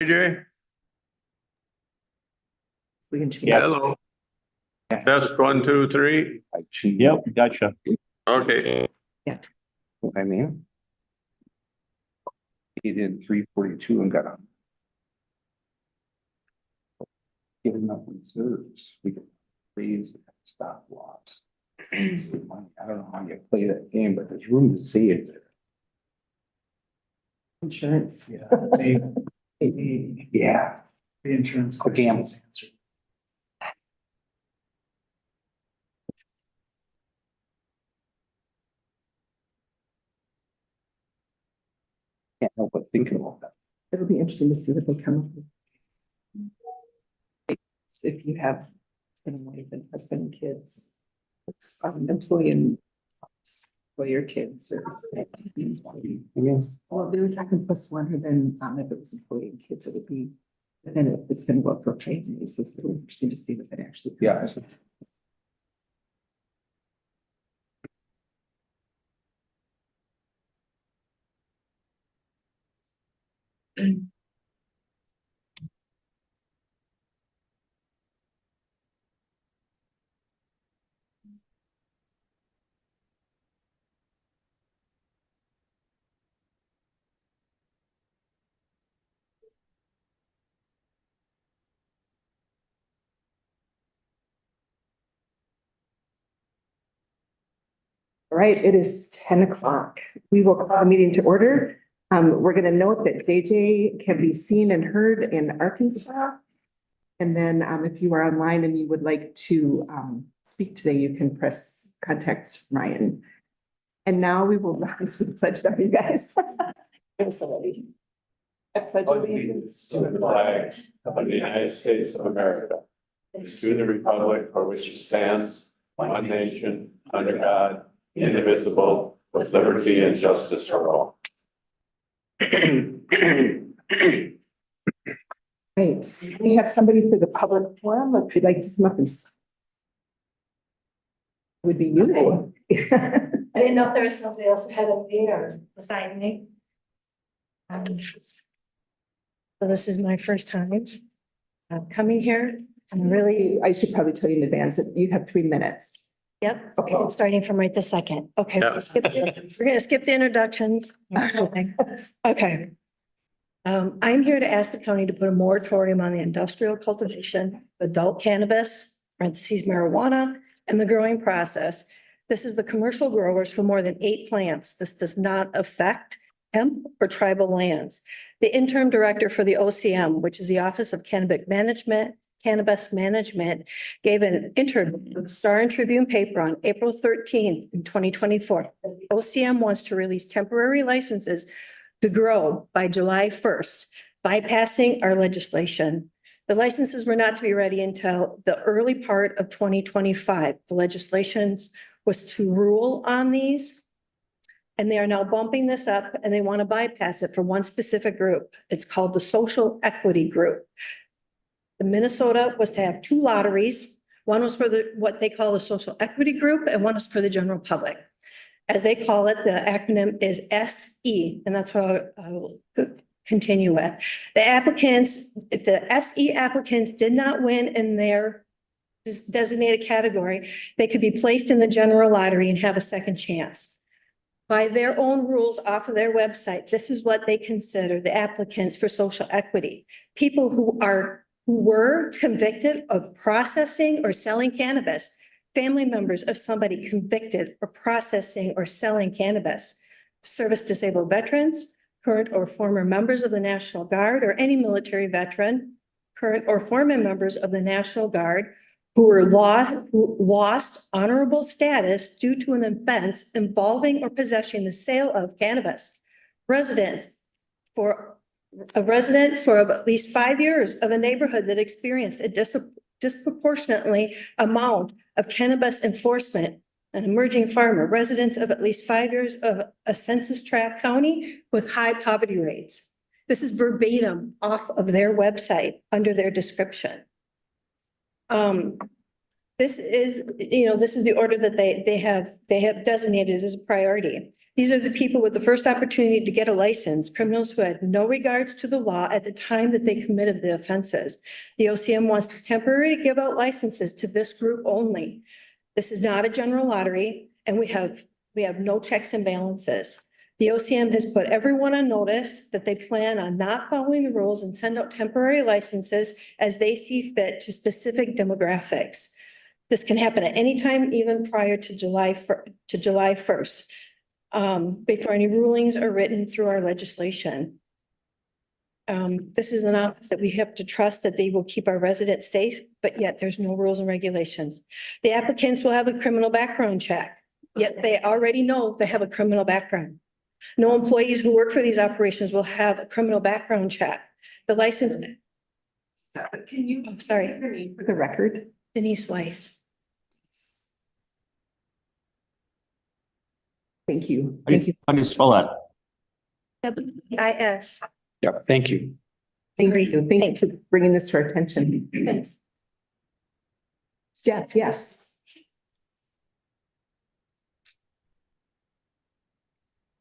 JJ? We can change. Hello. Test 1, 2, 3. Yep, gotcha. Okay. I mean. He did 342 and got on. Given enough reserves, we could raise the stop loss. I don't know how you play that game, but there's room to save there. Insurance. Yeah. Yeah. The insurance. A gamble. Can't help but think about that. It'll be interesting to see what they come up with. If you have, wife and husband and kids, it's employee and employer kids or. I mean, Well, they were talking plus one, and then if it was employee and kids, it would be, but then it's gonna go up for training, so it's really interesting to see what that actually. yeah. All right, it is 10 o'clock. We will call the meeting to order. We're going to note that JJ can be seen and heard in Arkansas. And then if you are online and you would like to speak today, you can press contact Ryan. And now we will rise with the pledge. Sorry, you guys. I pledge allegiance To the flag of the United States of America, and to the republic for which it stands, one nation, under God, indivisible, with liberty and justice for all. Right, we have somebody for the public forum, if you'd like to come up and. Would be you. I didn't know if there was somebody else ahead of me or beside me. So this is my first time coming here. I'm really, I should probably tell you in advance that you have 3 minutes. yep, okay, I'm starting from right this second. Okay, Yeah. we're gonna skip the introductions. Okay. I'm here to ask the county to put a moratorium on the industrial cultivation, adult cannabis, parentheses marijuana, and the growing process. This is the commercial growers for more than 8 plants. This does not affect hemp or tribal lands. The interim director for the OCM, which is the Office of Cannabis Management, gave an interview with the Star and Tribune paper on April 13th in 2024. The OCM wants to release temporary licenses to grow by July 1st, bypassing our legislation. The licenses were not to be ready until the early part of 2025. The legislation was to rule on these. And they are now bumping this up and they want to bypass it for one specific group. It's called the Social Equity Group. The Minnesota was to have 2 lotteries. One was for what they call the Social Equity Group and one is for the general public. As they call it, the acronym is SE, and that's what I will continue with. The SE applicants did not win in their designated category. They could be placed in the general lottery and have a second chance. By their own rules off of their website, this is what they consider the applicants for social equity. People who were convicted of processing or selling cannabis, family members of somebody convicted of processing or selling cannabis, service disabled veterans, current or former members of the National Guard or any military veteran, current or former members of the National Guard, who lost honorable status due to an offense involving or possessing the sale of cannabis. A resident for at least 5 years of a neighborhood that experienced a disproportionately amount of cannabis enforcement, an emerging farmer, residents of at least 5 years of a census tract county with high poverty rates. This is verbatim off of their website under their description. This is the order that they have designated as a priority. These are the people with the first opportunity to get a license, criminals who had no regards to the law at the time that they committed the offenses. The OCM wants to temporarily give out licenses to this group only. This is not a general lottery, and we have no checks and balances. The OCM has put everyone on notice that they plan on not following the rules and send out temporary licenses as they see fit to specific demographics. This can happen at any time, even prior to July 1st, before any rulings are written through our legislation. This is an office that we have to trust that they will keep our residents safe, but yet there's no rules and regulations. The applicants will have a criminal background check, yet they already know they have a criminal background. No employees who work for these operations will have a criminal background check. The license, Can you? I'm sorry. Your name for the record. Denise Weiss. Thank you. Thank you. How do you spell that? WIS. Yep, thank you. Thank you. Thanks for bringing this to our attention. Thanks. Jeff, yes.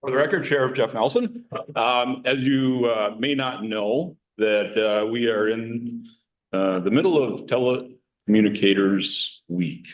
For the record, Sheriff Jeff Nelson, as you may not know, that we are in the middle of Telecommunicators Week.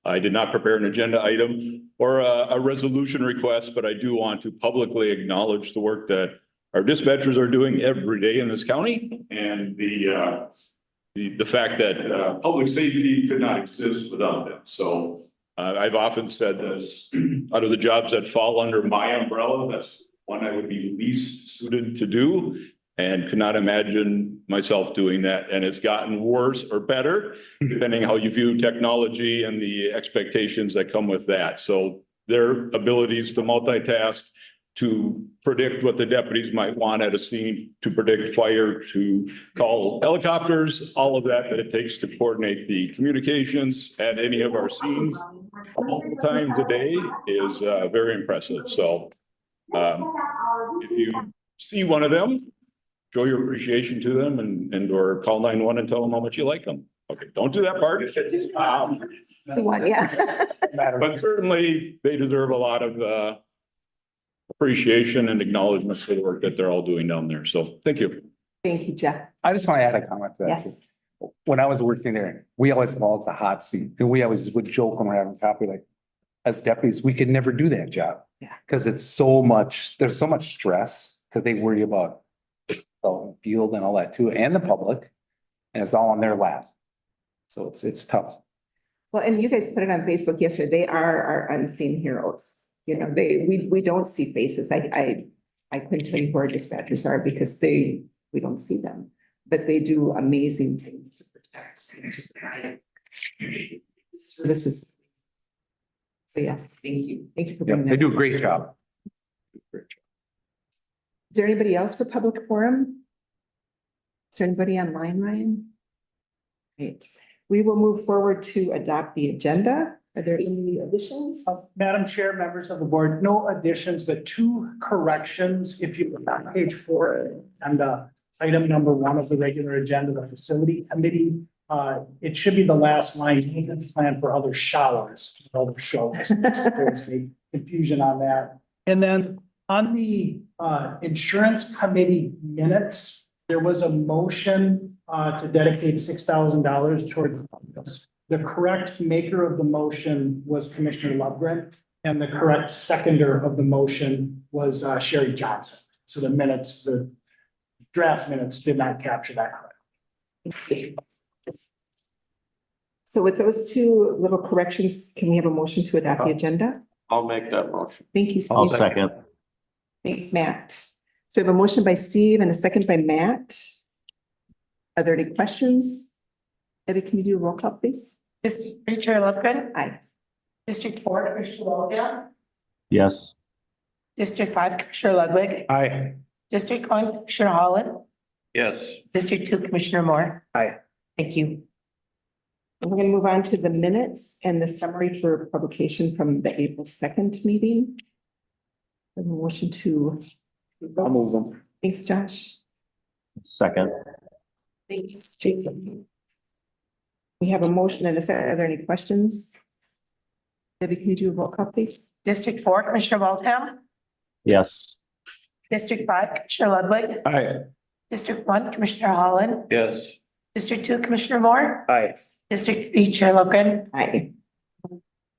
I did not prepare an agenda item or a resolution request, but I do want to publicly acknowledge the work that our dispatchers are doing every day in this county, and the fact that public safety could not exist without them. So I've often said this, out of the jobs that fall under my umbrella, that's one I would be least suited to do and could not imagine myself doing that. And it's gotten worse or better, depending how you view technology and the expectations that come with that. So their abilities to multitask, to predict what the deputies might want at a scene, to predict fire, to call helicopters, all of that it takes to coordinate the communications at any of our scenes multiple times a day is very impressive. So if you see one of them, show your appreciation to them and or call 911 and tell them how much you like them. Okay, don't do that part. The one, yeah. But certainly they deserve a lot of appreciation and acknowledgement for the work that they're all doing down there. So thank you. Thank you, Jeff. I just want to add a comment to that. too. Yes. When I was working there, we always called it the hot seat. And we always would joke when we're having coffee, like, as deputies, we could never do that job. Yeah. Because there's so much stress, because they worry about the field and all that too, and the public. And it's all on their lap. So it's tough. Well, and you guys put it on Facebook yesterday. They are our unseen heroes. You know, we don't see faces. I couldn't tell you who our dispatchers are because we don't see them, but they do amazing things to protect and to provide services. So yes, thank you. Thank you for Yeah, bringing they that. do a great job. Is there anybody else for public forum? Is there anybody online, Ryan? Great. We will move forward to adopt the agenda. Are there any additions? Madam Chair, members of the board, no additions, but two corrections. If you look on page 4 and item number 1 of the regular agenda, the facility committee, it should be the last line, maintenance plan for other showers, other shows. There's a confusion on that. And then on the insurance committee minutes, there was a motion to dedicate $6,000 towards this. The correct maker of the motion was Commissioner Lovegren, and the correct seconder of the motion was Sherry Johnson. So the minutes, the draft minutes did not capture that correctly. So with those two little corrections, can we have a motion to adopt the agenda? I'll make that motion. Thank you, I'll Steve. second. Thanks, Matt. So we have a motion by Steve and a second by Matt. Are there any questions? Debbie, can you do a roll call, please? District Chair Lufgren, Aye. District 4, Commissioner Waldemar, Yes. District 5, Commissioner Ludwig, Aye. District 1, Commissioner Holland, Yes. District 2, Commissioner Moore. Aye. Thank you. We're going to move on to the minutes and the summary for publication from the April 2nd meeting. A motion to. I'll move them. Thanks, Josh. Second. Thanks, Jacob. We have a motion and a second. Are there any questions? Debbie, can you do a roll call, please? District 4, Commissioner Waldemar, Yes. District 5, Commissioner Ludwig. Aye. District 1, Commissioner Holland. Yes. District 2, Commissioner Moore. Aye. District 3, Chair Lugren. Aye.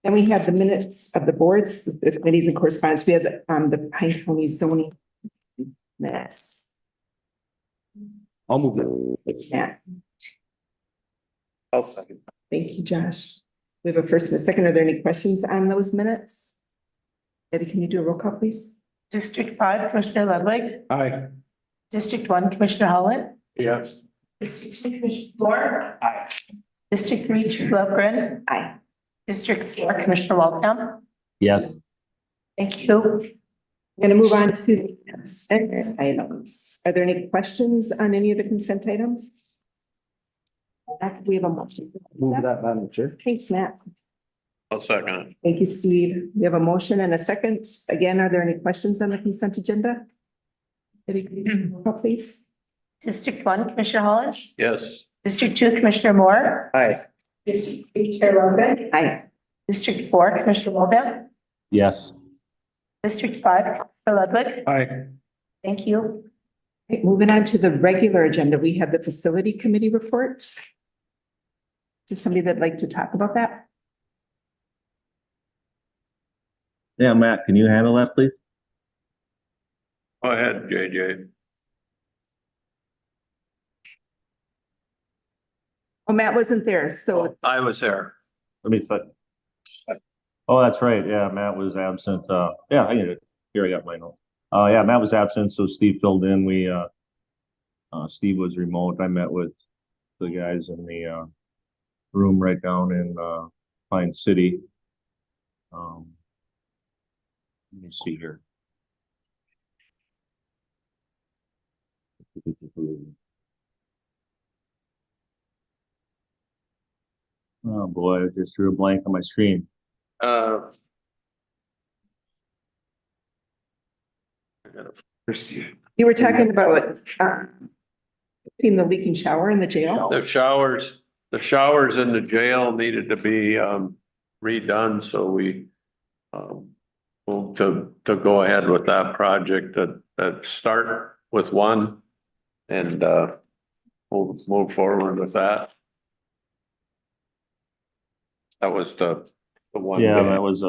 Then we have the minutes of the boards, the committees and correspondence. We have the Pine County zoning minutes. I'll move it. Yeah, I'll second. thank you, Josh. We have a first and a second. Are there any questions on those minutes? Debbie, can you do a roll call, please? District 5, Commissioner Ludwig. Aye. District 1, Commissioner Holland. Yes. District 2, Commissioner Moore. Aye. District 3, Chair Lugren. Aye. District 4, Commissioner Waltham. Yes. Thank you. I'm gonna move on to the consent items. Are there any questions on any of the consent items? We have a motion. Move that, Madam Chair. Thanks, Matt. I'll second. Thank you, Steve. We have a motion and a second. Again, are there any questions on the consent agenda? Debbie, can you do a roll call, please? District 1, Commissioner Holland. Yes. District 2, Commissioner Moore. Aye. District 3, Chair Lugren. Aye. District 4, Commissioner Waltham. Yes. District 5, Commissioner Ludwig. Aye. Thank you. Okay, moving on to the regular agenda, we have the facility committee report. Is there somebody that'd like to talk about that? Yeah, Matt, can you handle that, please? Go ahead, JJ. Oh, Matt wasn't there, so I was there. Let me see. Oh, that's right. Yeah, Matt was absent. Yeah, I get it. Here, I got my note. Yeah, Matt was absent, so Steve filled in. Steve was remote. I met with the guys in the room right down in Pine City. Let me see here. Oh, boy, I just drew a blank on my screen. you were talking about seeing the leaking shower in the jail? The showers in the jail needed to be redone, so we moved to go ahead with that project that start with one and we'll move forward with that. That was the one. Yeah, thing. that was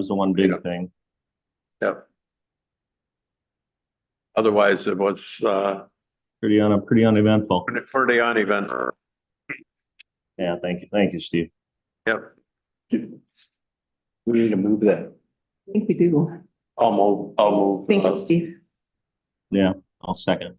the one big thing. Yep. Otherwise, it was Pretty uneventful. pretty uneventful. Yeah, thank you, Steve. Yep. We need to move that. I think we do. I'll move. Thank you, Steve. Yeah, I'll second.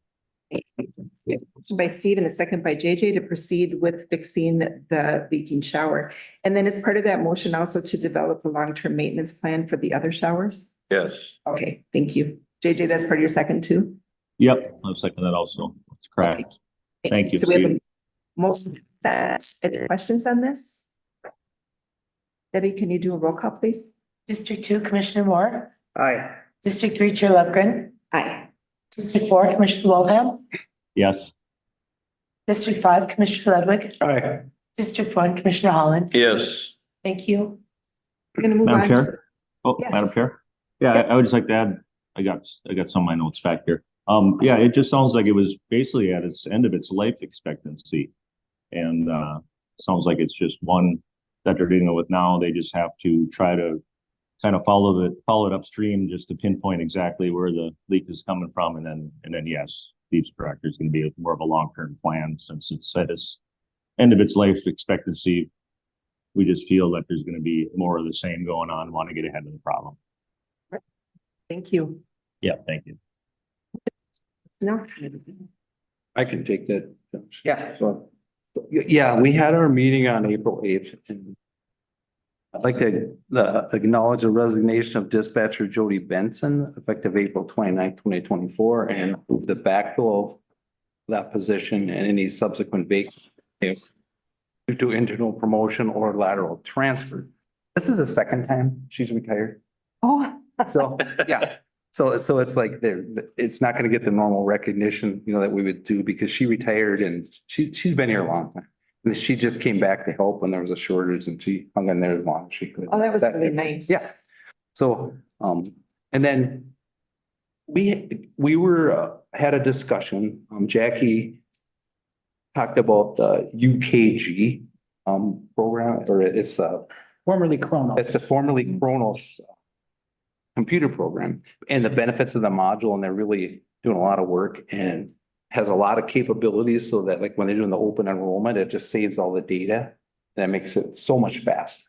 Motion by Steve and a second by JJ to proceed with fixing the leaking shower. And then as part of that motion, also to develop a long-term maintenance plan for the other showers? Yes. Okay, thank you. JJ, that's part of your second too? Yep, I'll second that also. It's correct. Thank you, So we have a Steve. motion that, any questions on this? Debbie, can you do a roll call, please? District 2, Commissioner Moore. Aye. District 3, Chair Lugren. Aye. District 4, Commissioner Waltham. Yes. District 5, Commissioner Ludwig. Aye. District 1, Commissioner Holland. Yes. Thank you. We're gonna move on. Madam Chair? Oh, Yes. Madam Chair? Yeah, I would just like to add, I got some of my notes back here. Yeah, it just sounds like it was basically at its end of its life expectancy. And sounds like it's just one that they're dealing with now. They just have to try to kind of follow it upstream just to pinpoint exactly where the leak is coming from. And then yes, Steve's correct. There's going to be more of a long-term plan since it's at its end of its life expectancy. We just feel that there's going to be more of the same going on, want to get ahead of the problem. Thank you. Yeah, thank you. No? I can take that. Yeah. So, yeah, we had our meeting on April 8th. I'd like to acknowledge the resignation of dispatcher Jody Benson effective April 29th, 2024, and the backfill of that position and any subsequent vacancy due to internal promotion or lateral transfer. This is the second time she's retired. Oh. So, yeah. So it's like it's not going to get the normal recognition, that we would do because she retired and she's been here a long time. And she just came back to help when there was a shortage and she hung in there as long as she could. Oh, that was really nice. Yes. So, and then We were, had a discussion, Jackie talked about the UKG program, or it's Formerly Chrono. it's a formerly Kronos computer program and the benefits of the module, and they're really doing a lot of work and has a lot of capabilities so that like when they're doing the open enrollment, it just saves all the data. And that makes it so much faster.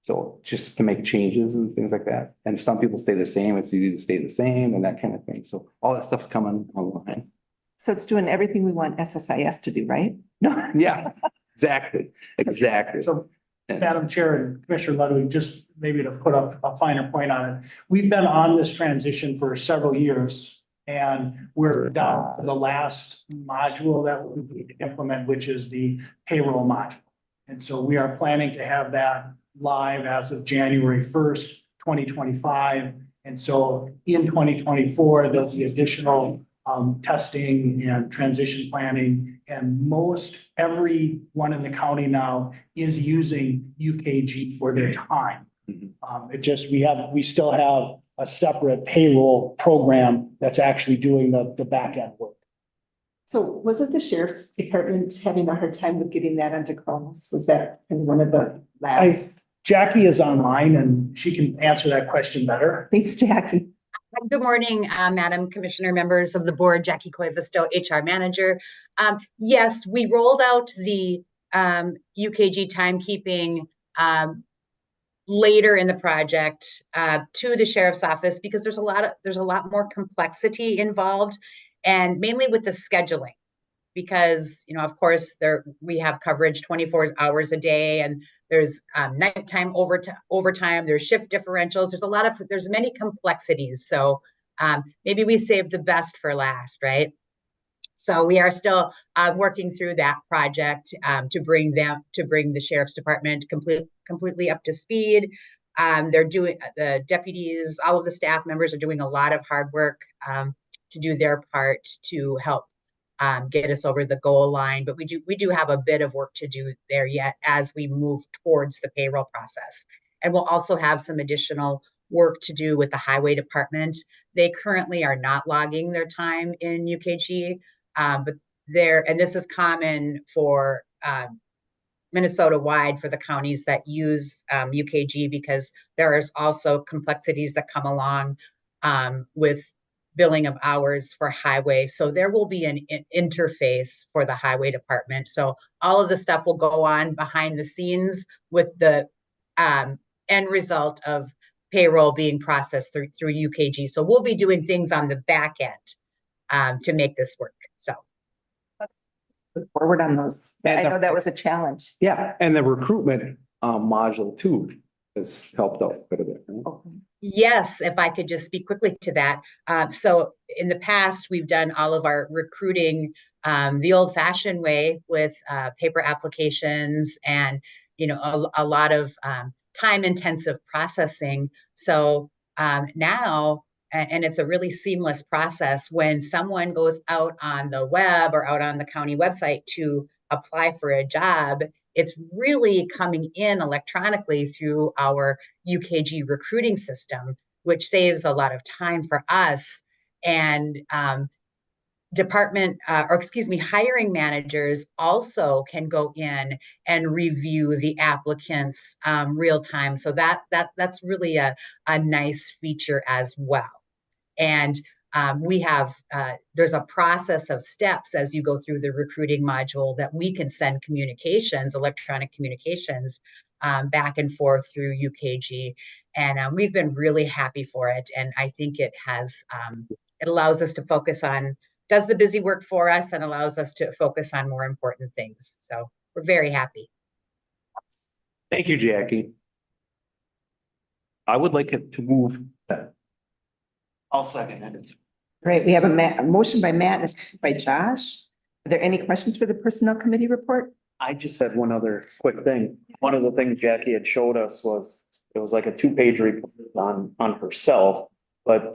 So just to make changes and things like that. And if some people stay the same, it's easy to stay the same and that kind of thing. So all that stuff's coming online. So it's doing everything we want SSIS to do, right? No, yeah, exactly, exactly. So Madam Chair and Commissioner Ludwig, just maybe to put up a finer point on it. We've been on this transition for several years and we're down to the last module that we need to implement, which is the payroll module. And so we are planning to have that live as of January 1st, 2025. And so in 2024, there'll be additional testing and transition planning. And most everyone in the county now is using UKG for their time. It just, we still have a separate payroll program that's actually doing the back end work. So wasn't the sheriff's department having a hard time with getting that onto Chronos? Was that kind of one of the last? Jackie is online and she can answer that question better. Thanks, Jackie. Good morning, Madam Commissioner, members of the board, Jackie Coivisto, HR Manager. Yes, we rolled out the UKG timekeeping later in the project to the sheriff's office because there's a lot more complexity involved, and mainly with the scheduling. Because, you know, of course, we have coverage 24 hours a day, and there's nighttime overtime, there's shift differentials, there's many complexities. So maybe we save the best for last, right? So we are still working through that project to bring the sheriff's department completely up to speed. The deputies, all of the staff members are doing a lot of hard work to do their part to help get us over the goal line, but we do have a bit of work to do there yet as we move towards the payroll process. And we'll also have some additional work to do with the highway department. They currently are not logging their time in UKG, but and this is common for Minnesota wide for the counties that use UKG, because there is also complexities that come along with billing of hours for highway. So there will be an interface for the highway department. So all of the stuff will go on behind the scenes with the end result of payroll being processed through UKG. So we'll be doing things on the back end to make this work. So Look forward on those. I know that was a challenge. Yeah, and the recruitment module too has helped out quite a bit. Right? Okay. yes, if I could just speak quickly to that. So in the past, we've done all of our recruiting the old fashioned way with paper applications and, you know, a lot of time intensive processing. So now, and it's a really seamless process when someone goes out on the web or out on the county website to apply for a job, it's really coming in electronically through our UKG recruiting system, which saves a lot of time for us. And hiring managers also can go in and review the applicants real time. So that's really a nice feature as well. And we have, there's a process of steps as you go through the recruiting module that we can send communications, electronic communications, back and forth through UKG. And we've been really happy for it. And I think it has, it allows us to focus on, does the busy work for us and allows us to focus on more important things. So we're very happy. Thank you, Jackie. I would like it to move. I'll second it. Great. We have a motion by Matt and a second by Josh. Are there any questions for the Personnel Committee report? I just had one other quick thing. One of the things Jackie had showed us was, it was like a 2-page report on herself. But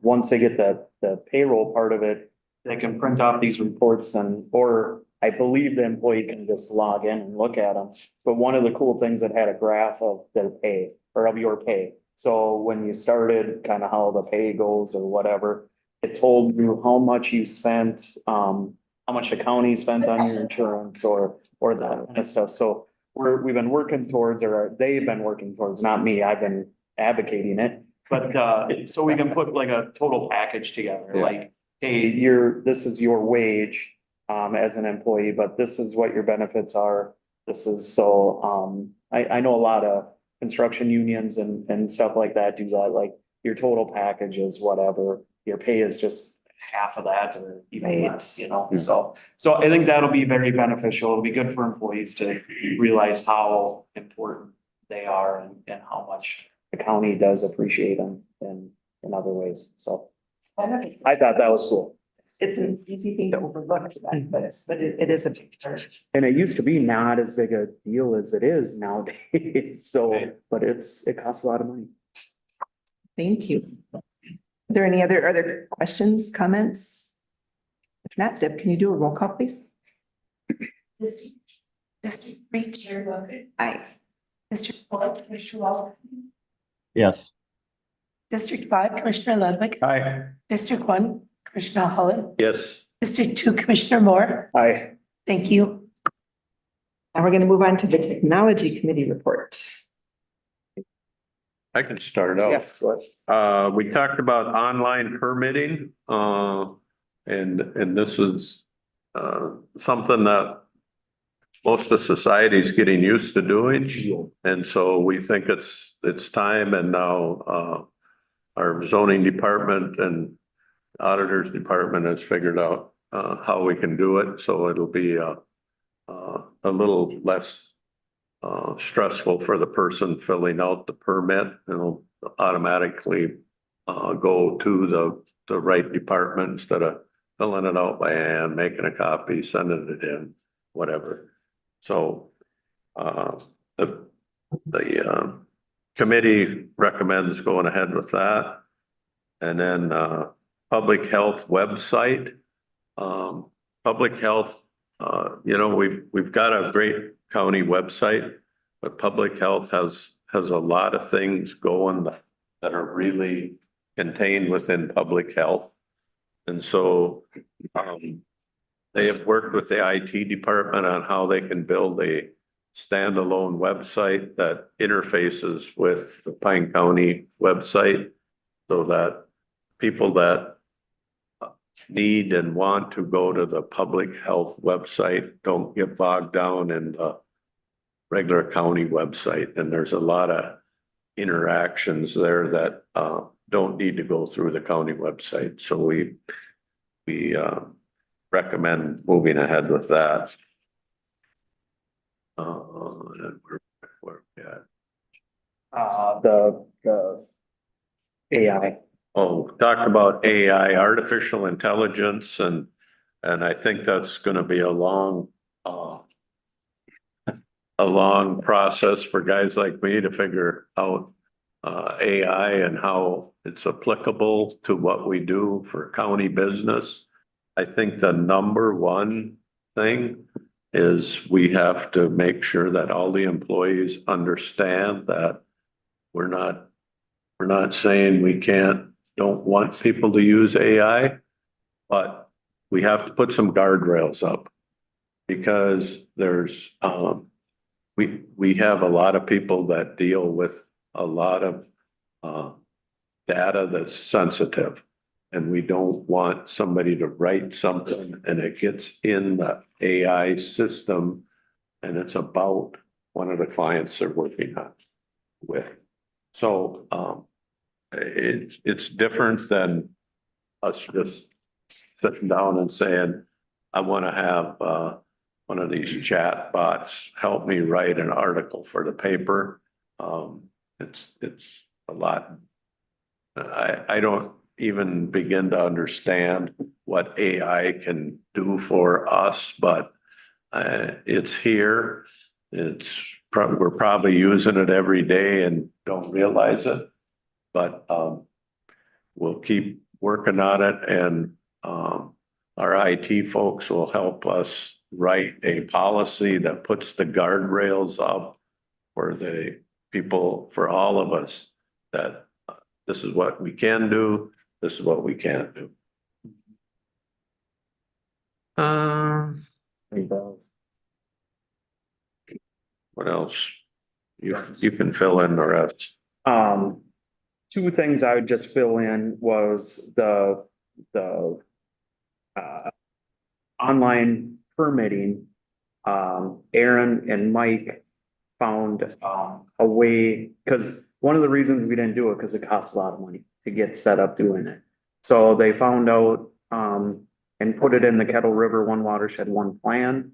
once they get the payroll part of it, they can print off these reports or I believe the employee can just log in and look at them. But one of the cool things that had a graph of their pay or of your pay. So when you started, kind of how the pay goes or whatever, it told you how much you spent, how much the county spent on your insurance or that kind of stuff. So we've been working towards, or they've been working towards, not me, I've been advocating it. But, so we can put like a total package together, Yeah. like, hey, this is your wage, as an employee, but this is what your benefits are. This is so, I know a lot of construction unions and stuff like that do that, like your total package is whatever, your pay is just half of that or even Right. less, you know, so I think that'll be very beneficial. It'll be good for employees to realize how important they are and how much the county does appreciate them in other ways, so I thought that was cool. It's an easy thing to overlook, but it is a big part. And it used to be not as big a deal as it is nowadays, so, but it costs a lot of money. Thank you. Are there any other questions, comments? If not, Deb, can you do a roll call, please? District 3, Chair Welker. Aye. District 4, Commissioner Walker. Yes. District 5, Commissioner Ludwig. Aye. District 1, Commissioner Holland. Yes. District 2, Commissioner Moore. Aye. Thank you. Now we're going to move on to the Technology Committee report. I can start out. Yeah, go ahead. We talked about online permitting, and this is, something that most of society is getting used to doing. And so we think it's time, and now, our zoning department and auditor's department has figured out, how we can do it. So it'll be, a little less stressful for the person filling out the permit. It'll automatically go to the right department instead of filling it out by hand, making a copy, sending it in, whatever. So the committee recommends going ahead with that. And then public health website. Public health, we've got a great county website, but public health has a lot of things going that are really contained within public health. And so they have worked with the IT department on how they can build a standalone website that interfaces with the Pine County website so that people that need and want to go to the public health website don't get bogged down in the regular county website. And there's a lot of interactions there that don't need to go through the county website. So we recommend moving ahead with that. And where we at? The AI. Oh, talked about AI, artificial intelligence, and I think that's gonna be a long process for guys like me to figure out AI and how it's applicable to what we do for county business. I think the number one thing is we have to make sure that all the employees understand that we're not saying we don't want people to use AI, but we have to put some guardrails up because there's, we have a lot of people that deal with a lot of data that's sensitive, and we don't want somebody to write something and it gets in the AI system and it's about one of the clients they're working on with. So it's different than us just sitting down and saying, I want to have one of these chat bots help me write an article for the paper. It's a lot. I don't even begin to understand what AI can do for us, but it's here. We're probably using it every day and don't realize it, but we'll keep working on it, and our IT folks will help us write a policy that puts the guardrails up for the people, for all of us that this is what we can do, this is what we can't do. What else? You can fill in the rest. Two things I would just fill in was the online permitting. Aaron and Mike found a way, because one of the reasons we didn't do it, because it costs a lot of money to get set up doing it. So they found out and put it in the Kettle River One Watershed One plan.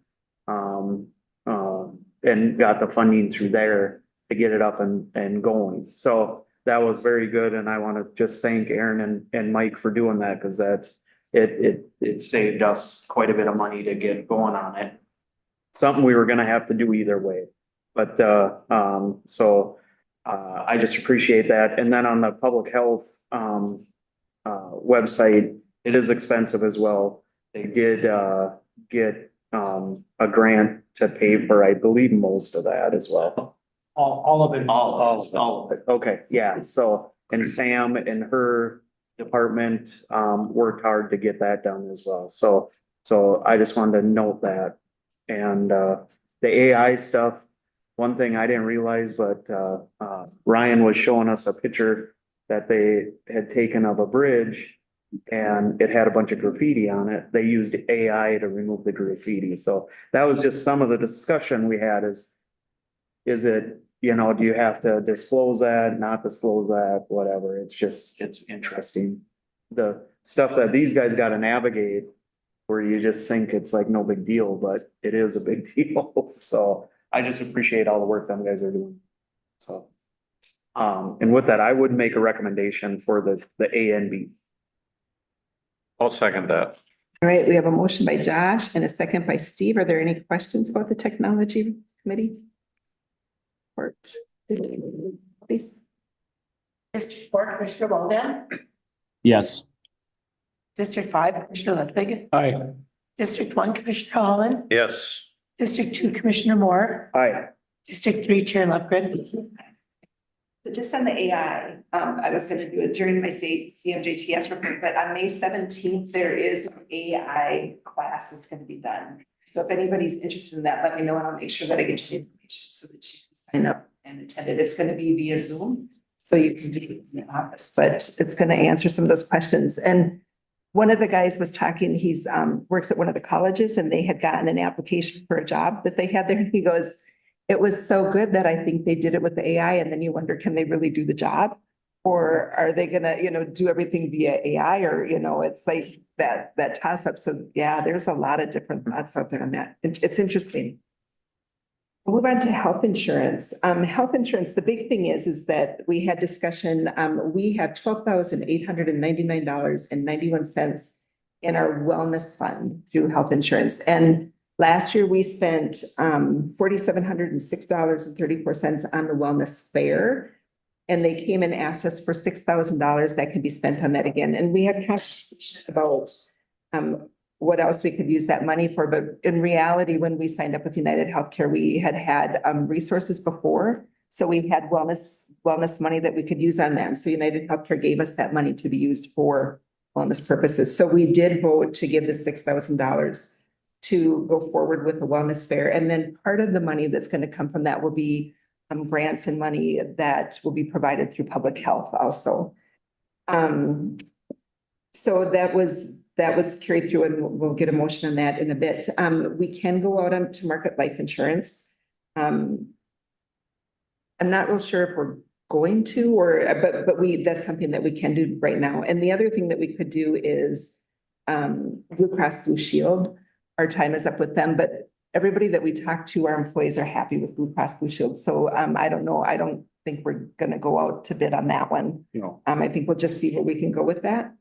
And got the funding through there to get it up and going. So that was very good, and I want to just thank Aaron and Mike for doing that, because it saved us quite a bit of money to get going on it. Something we were gonna have to do either way, but I just appreciate that. And then on the public health website, it is expensive as well. They did get a grant to pay for, I believe, most of that as well. All of it. All of it. Okay, yeah, so, and Sam and her department worked hard to get that done as well. So I just wanted to note that. And the AI stuff, one thing I didn't realize, but Ryan was showing us a picture that they had taken of a bridge and it had a bunch of graffiti on it. They used AI to remove the graffiti. So that was just some of the discussion we had is it, you know, do you have to disclose that, not disclose that, whatever. It's interesting. The stuff that these guys got to navigate where you just think it's like no big deal, but it is a big deal. So I just appreciate all the work them guys are doing. So, and with that, I would make a recommendation for the A and B. I'll second that. All right, we have a motion by Josh and a second by Steve. Are there any questions about the technology committee? Report. Please. District 4, Commissioner Walden. Yes. District 5, Commissioner Ludwig. Aye. District 1, Commissioner Holland. Yes. District 2, Commissioner Moore. Aye. District 3, Chair Lufgren. But just on the AI, I was gonna do it during my state CMJTS report, but on May 17th, there is an AI class that's gonna be done. So if anybody's interested in that, let me know and I'll make sure that I get you the information so that you can sign up and attend it. It's gonna be via Zoom, so you can do it in the office, but it's gonna answer some of those questions. And one of the guys was talking, he's works at one of the colleges and they had gotten an application for a job that they had there. And he goes, it was so good that I think they did it with the AI. And then you wonder, can they really do the job? Or are they gonna, do everything via AI? Or, it's like that toss up. So yeah, there's a lot of different thoughts out there on that. It's interesting. We'll move on to health insurance. Health insurance, the big thing is that we had discussion, we have $12,899.91 in our wellness fund through health insurance. And last year we spent $4,706.34 on the wellness fair. And they came and asked us for $6,000 that could be spent on that again. And we had conversation about what else we could use that money for. But in reality, when we signed up with United Healthcare, we had resources before. So we had wellness money that we could use on that. So United Healthcare gave us that money to be used for wellness purposes. So we did vote to give the $6,000 to go forward with the wellness fair. And then part of the money that's going to come from that will be grants and money that will be provided through public health also. So that was carried through and we'll get a motion on that in a bit. We can go out to market life insurance. I'm not real sure if we're going to, but that's something that we can do right now. And the other thing that we could do is Blue Cross Blue Shield. Our time is up with them, but everybody that we talk to, our employees are happy with Blue Cross Blue Shield. So I don't know. I don't think we're gonna go out to bid on that one. No. I think we'll just see where we can go with that.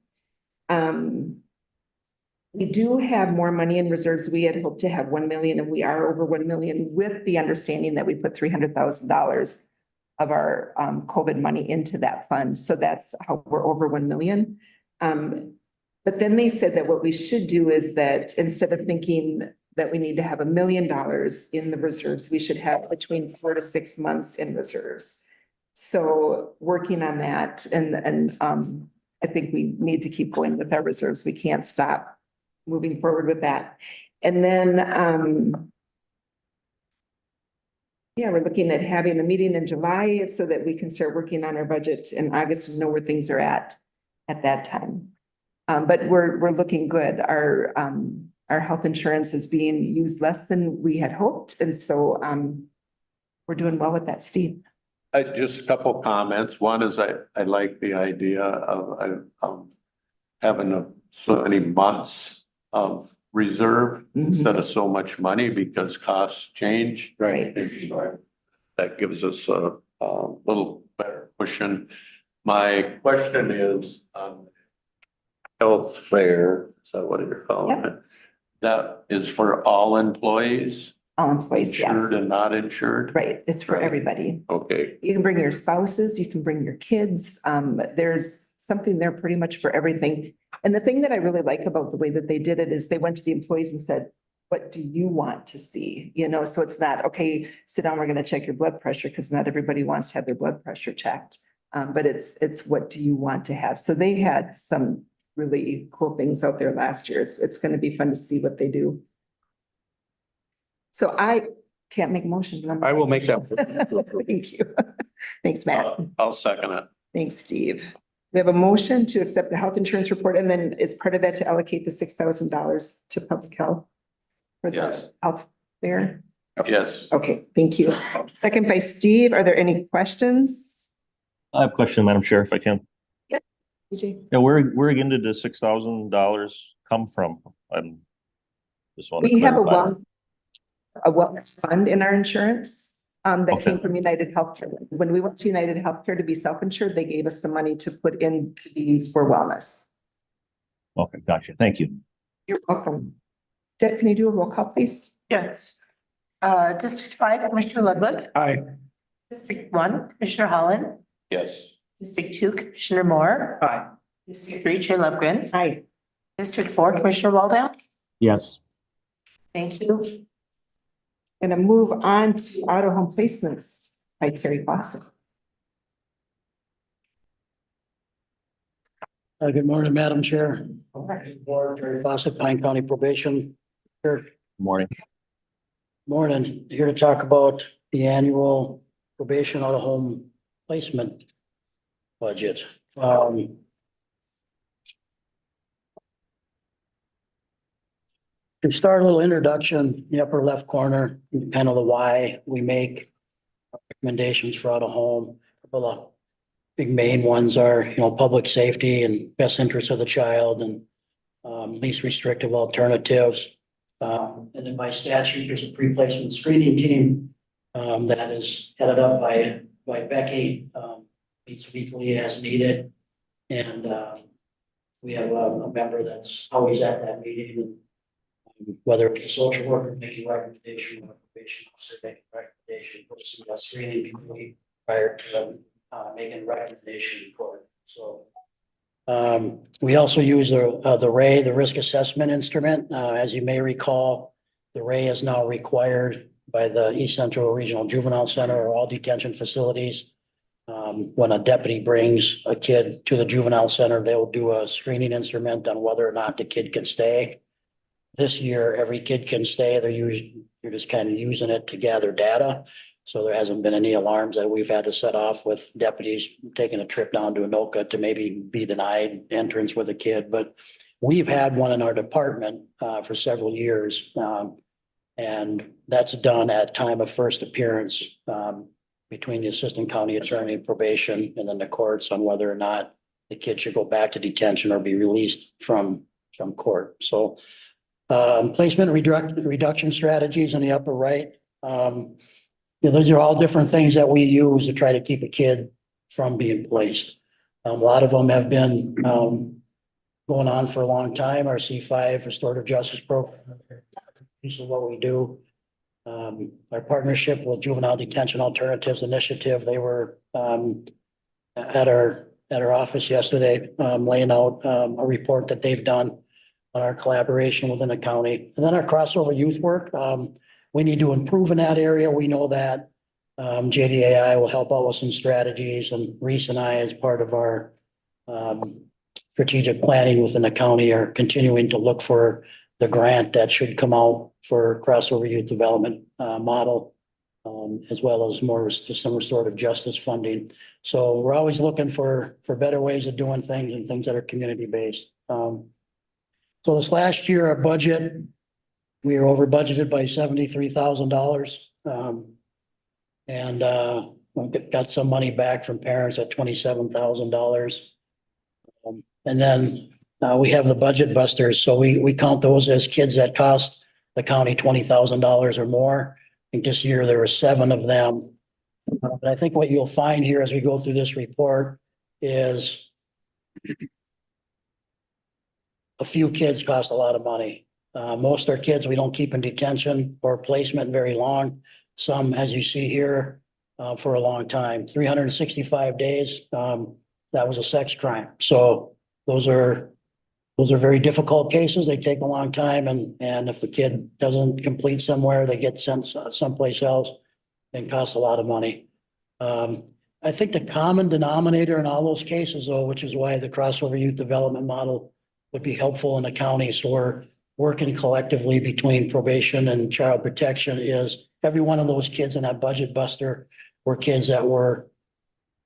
We do have more money in reserves. We had hoped to have 1 million and we are over 1 million with the understanding that we put $300,000 of our COVID money into that fund. So that's how we're over 1 million. But then they said that what we should do is that instead of thinking that we need to have $1 million in the reserves, we should have between 4 to 6 months in reserves. So working on that and I think we need to keep going with our reserves. We can't stop moving forward with that. And then, yeah, we're looking at having a meeting in July so that we can start working on our budget in August and know where things are at that time. But we're looking good. Our health insurance is being used less than we had hoped. And so, we're doing well with that, Steve. Just a couple comments. One is I like the idea of having so many months of reserve instead of so much money because costs change. Right. That gives us a little better cushion. My question is, health fair, is that what you're calling it? That is for all employees? All employees, yes. Insured and not insured? Right, it's for everybody. Okay, You can bring your spouses, you can bring your kids. There's something there pretty much for everything. And the thing that I really like about the way that they did it is they went to the employees and said, what do you want to see? You know, so it's not, okay, sit down, we're going to check your blood pressure because not everybody wants to have their blood pressure checked. But it's what do you want to have? So they had some really cool things out there last year. It's going to be fun to see what they do. So I can't make a motion. I will make that. Thank you. Thanks, Matt. I'll second it. Thanks, Steve. We have a motion to accept the health insurance report and then as part of that to allocate the $6,000 to public health. For Yes. the health fair. Yes. Okay, thank you. Second by Steve. Are there any questions? I have a question, Madam Chair, if I can. EJ? Yeah, where again did the $6,000 come from? I'm just want to We have clarify. a wellness fund in our insurance that Okay. came from United Healthcare. When we went to United Healthcare to be self-insured, they gave us some money to put in to be used for wellness. Okay, gotcha. Thank you. You're welcome. Deb, can you do a roll call, please? Yes. District 5, Commissioner Ludwig. Aye. District 1, Commissioner Holland. Yes. District 2, Commissioner Moore. Aye. District 3, Chair Lövgren. Aye. District 4, Commissioner Waldau. Yes. Thank you. Gonna move on to auto home placements by Terry Fawcett. Good morning, Madam Chair. Board, Terry Fawcett, Pine County Probation. Here, Morning. morning, here to talk about the annual probation out of home placement budget. To start, a little introduction, the upper left corner, kind of the why we make recommendations for out of home. Couple of big main ones are, public safety and best interest of the child and least restrictive alternatives. And then by statute, there's a pre-placement screening team that is headed up by Becky, meets weekly as needed. And we have a member that's always at that meeting. Whether it's a social worker making recommendation or probation officer making recommendation, we'll see that screening committee prior to making a recommendation in court. So we also use the RAY, the risk assessment instrument. As you may recall, the RAY is now required by the East Central Regional Juvenile Center or all detention facilities. When a deputy brings a kid to the juvenile center, they will do a screening instrument on whether or not the kid can stay. This year, every kid can stay. You're just kind of using it to gather data. So there hasn't been any alarms that we've had to set off with deputies taking a trip down to Anoka to maybe be denied entrance with a kid. But we've had one in our department for several years. And that's done at time of first appearance between the assistant county attorney and probation and then the courts on whether or not the kid should go back to detention or be released from court. So placement reduction strategies in the upper right. Those are all different things that we use to try to keep a kid from being placed. A lot of them have been going on for a long time. Our C5 restorative justice program. This is what we do. Our partnership with Juvenile Detention Alternatives Initiative, they were at our office yesterday, laying out a report that they've done on our collaboration within the county. And then our crossover youth work, we need to improve in that area. We know that JDAI will help out with some strategies, and Reese and I, as part of our strategic planning within the county, are continuing to look for the grant that should come out for crossover youth development model, as well as more some restorative justice funding. So we're always looking for better ways of doing things and things that are community based. So this last year, our budget, we were over budgeted by $73,000. And we got some money back from parents at $27,000. And then we have the budget busters. So we count those as kids that cost the county $20,000 or more. I think this year there were 7 of them. But I think what you'll find here as we go through this report is a few kids cost a lot of money. Most are kids we don't keep in detention or placement very long. Some, as you see here, for a long time, 365 days. That was a sex crime. So those are very difficult cases. They take a long time, and if the kid doesn't complete somewhere, they get sent someplace else and cost a lot of money. I think the common denominator in all those cases, though, which is why the crossover youth development model would be helpful in the county, so we're working collectively between probation and child protection, is every one of those kids in that budget buster were kids that were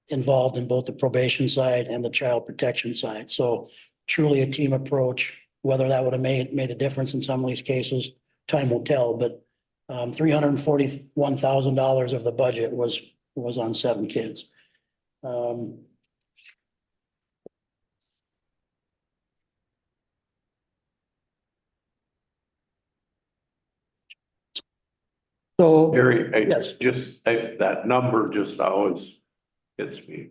involved in both the probation side and the child protection side. So truly a team approach. Whether that would have made a difference in some of these cases, time will tell, but $341,000 of the budget was on 7 kids. So, Gary, yes. that number just always gets me,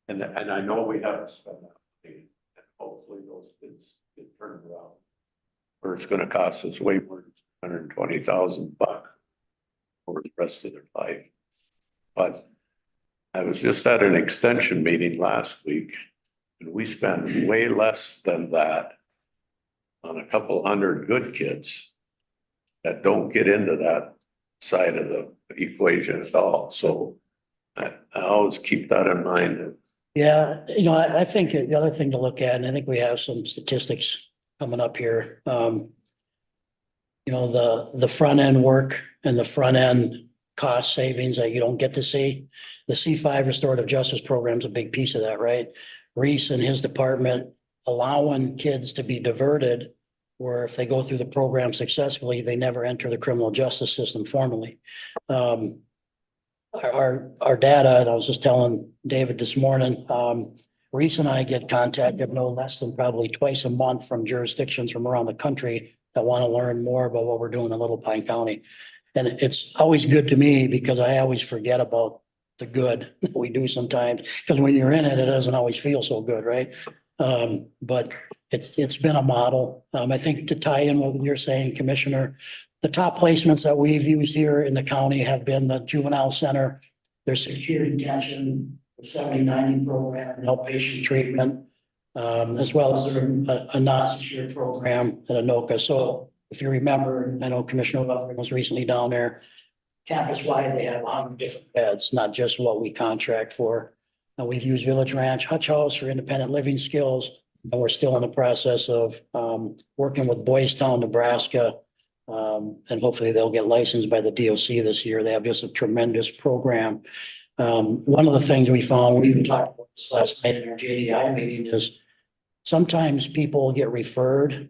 And I know we have to spend that money, and hopefully those kids get turned around. Or it's gonna cost us way more than $120,000 for the rest of their life. But I was just at an extension meeting last week, and we spent way less than that on a couple hundred good kids that don't get into that side of the equation at all. So I always keep that in mind. Yeah, I think the other thing to look at, and I think we have some statistics coming up here. The front end work and the front end cost savings that you don't get to see. The C5 restorative justice program is a big piece of that, right? Reese and his department allowing kids to be diverted, where if they go through the program successfully, they never enter the criminal justice system formally. Our data, and I was just telling David this morning, Reese and I get contacted no less than probably twice a month from jurisdictions from around the country that want to learn more about what we're doing in Little Pine County. And it's always good to me because I always forget about the good that we do sometimes, because when you're in it, it doesn't always feel so good, right? But it's been a model. I think to tie in what you're saying, Commissioner, the top placements that we've used here in the county have been the juvenile center, their secure detention, the 70-90 program, and outpatient treatment, as well as a non-secure program at Anoka. So if you remember, I know Commissioner Lovgren was recently down there, campus-wide, they have 100 different beds, not just what we contract for. And we've used Village Ranch Hutch House for independent living skills, and we're still in the process of working with Boys Town, Nebraska. And hopefully they'll get licensed by the DOC this year. They have just a tremendous program. One of the things we found, we even talked about this last night in our JDI meeting, is sometimes people get referred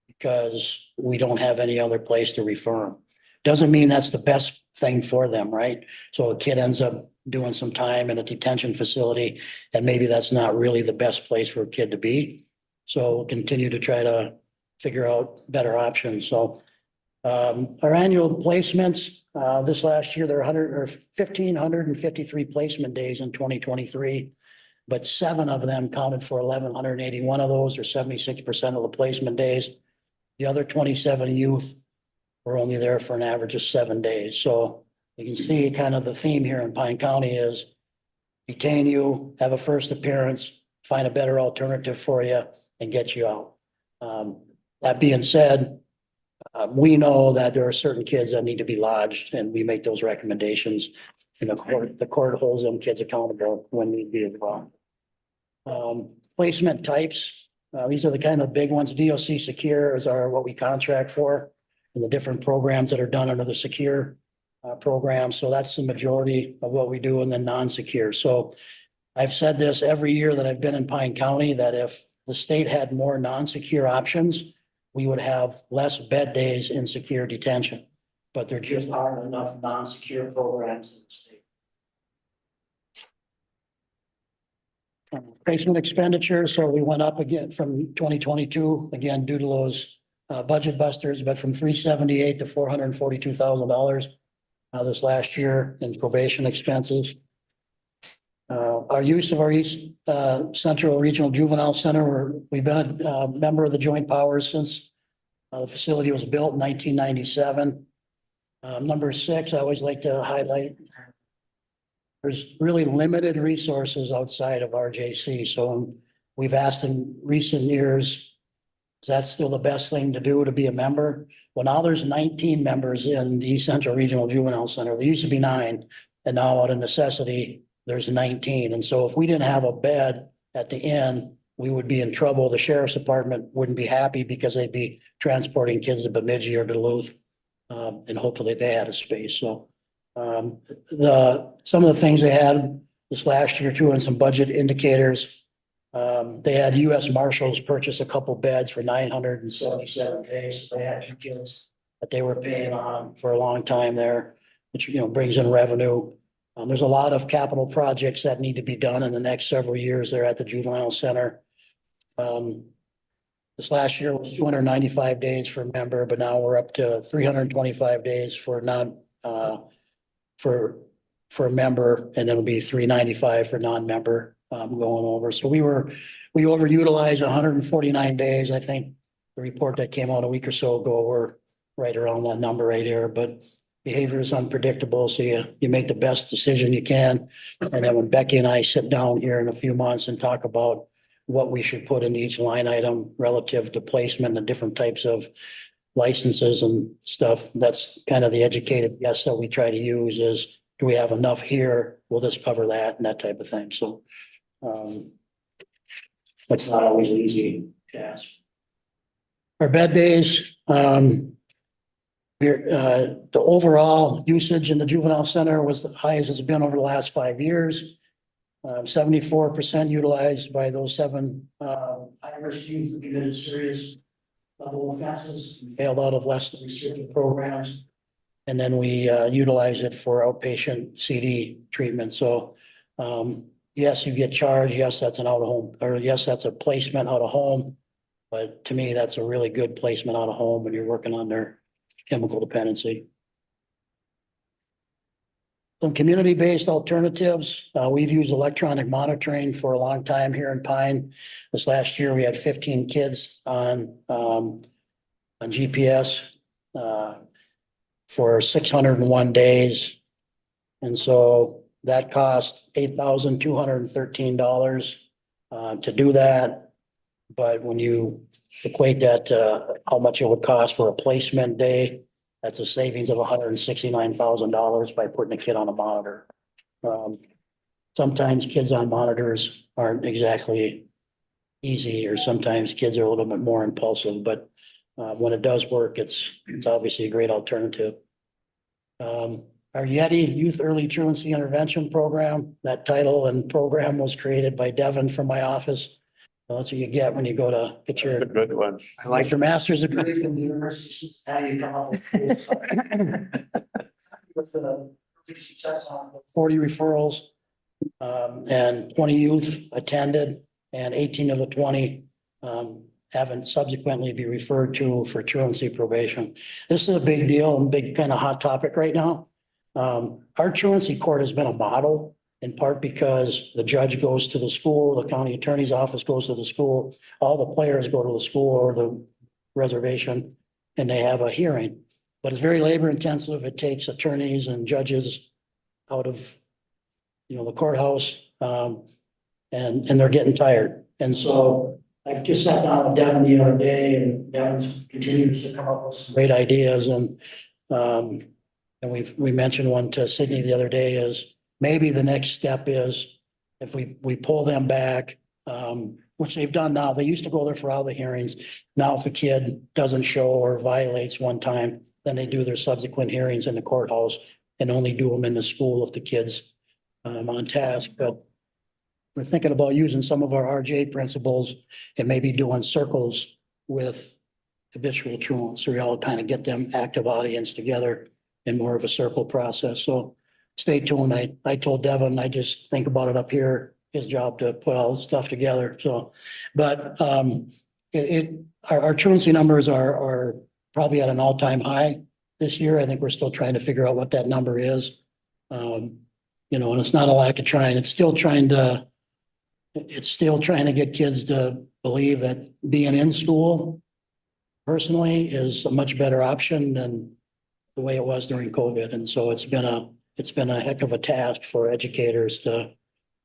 because we don't have any other place to refer them. Doesn't mean that's the best thing for them, right? So a kid ends up doing some time in a detention facility, and maybe that's not really the best place for a kid to be. So we'll continue to try to figure out better options. So our annual placements, this last year, there are 1,553 placement days in 2023, but 7 of them counted for 1,181 of those, or 76% of the placement days. The other 27 youth were only there for an average of 7 days. So you can see kind of the theme here in Pine County is detain you, have a first appearance, find a better alternative for you, and get you out. That being said, we know that there are certain kids that need to be lodged and we make those recommendations. And the court holds them kids accountable when need be as well. Placement types, these are the kind of big ones. DOC Secure is what we contract for, and the different programs that are done under the Secure program. So that's the majority of what we do, and then non-secure. So I've said this every year that I've been in Pine County, that if the state had more non-secure options, we would have less bed days in secure detention. But there just aren't enough non-secure programs in the state. Placement expenditures, so we went up again from 2022, again, due to those budget busters, but from $378 to $442,000 this last year in probation expenses. Our use of our East Central Regional Juvenile Center, we've been a member of the Joint Powers since the facility was built in 1997. Number 6, I always like to highlight, there's really limited resources outside of RJC. So we've asked in recent years, is that still the best thing to do, to be a member? Well, now there's 19 members in the East Central Regional Juvenile Center. There used to be 9, and now out of necessity, there's 19. And so if we didn't have a bed at the inn, we would be in trouble. The sheriff's department wouldn't be happy because they'd be transporting kids to Bemidji or Duluth. And hopefully they had a space. So some of the things they had this last year too, and some budget indicators. They had U.S. Marshals purchase a couple beds for 977 days. They had 2 kids that they were paying on for a long time there, which, brings in revenue. There's a lot of capital projects that need to be done in the next several years there at the Juvenile Center. This last year was 295 days for a member, but now we're up to 325 days for for a member, and it'll be 395 for non-member going over. So we overutilized 149 days. I think the report that came out a week or so ago, we're right around that number right here, but behavior is unpredictable. So you make the best decision you can. And then when Becky and I sit down here in a few months and talk about what we should put in each line item relative to placement and different types of licenses and stuff, that's kind of the educated guess that we try to use is, do we have enough here? Will this cover that? And that type of thing. So that's not always an easy task. Our bed days, the overall usage in the juvenile center was the highest it's been over the last 5 years. 74% utilized by those 7 Irish youth who committed serious level offenses, failed out of less than restricted programs. And then we utilize it for outpatient CD treatment. So yes, you get charged. Yes, that's an out of home, or yes, that's a placement out of home. But to me, that's a really good placement out of home when you're working on their chemical dependency. Some community-based alternatives. We've used electronic monitoring for a long time here in Pine. This last year, we had 15 kids on GPS for 601 days. And so that cost $8,213 to do that. But when you equate that to how much it would cost for a placement day, that's a savings of $169,000 by putting a kid on a monitor. Sometimes kids on monitors aren't exactly easy, or sometimes kids are a little bit more impulsive, but when it does work, it's obviously a great alternative. Our Yeti Youth Early Truancy Intervention Program, that title and program was created by Devin from my office. That's what you get when you go to get your. That's a good one. I like your master's degree from the University of Cincinnati. With the success on 40 referrals, and 20 youth attended, and 18 of the 20 haven't subsequently be referred to for truancy probation. This is a big deal and big kind of hot topic right now. Our truancy court has been a model, in part because the judge goes to the school, the county attorney's office goes to the school, all the players go to the school or the reservation, and they have a hearing. But it's very labor intensive. It takes attorneys and judges out of, the courthouse, and they're getting tired. And so I just sat down with Devin the other day and Devin continues to come up with some great ideas and we mentioned one to Sydney the other day is maybe the next step is if we pull them back, which they've done now. They used to go there for all the hearings. Now, if a kid doesn't show or violates one time, then they do their subsequent hearings in the courthouse and only do them in the school if the kid's on task. But we're thinking about using some of our RJ principles and maybe doing circles with habitual truants. So we all kind of get them active audience together in more of a circle process. So stay tuned. I told Devin, I just think about it up here, his job to put all this stuff together. So, but our truancy numbers are probably at an all-time high this year. I think we're still trying to figure out what that number is. You know, and it's not a lack of trying. It's still trying to get kids to believe that being in school personally is a much better option than the way it was during COVID. And so it's been a heck of a task for educators to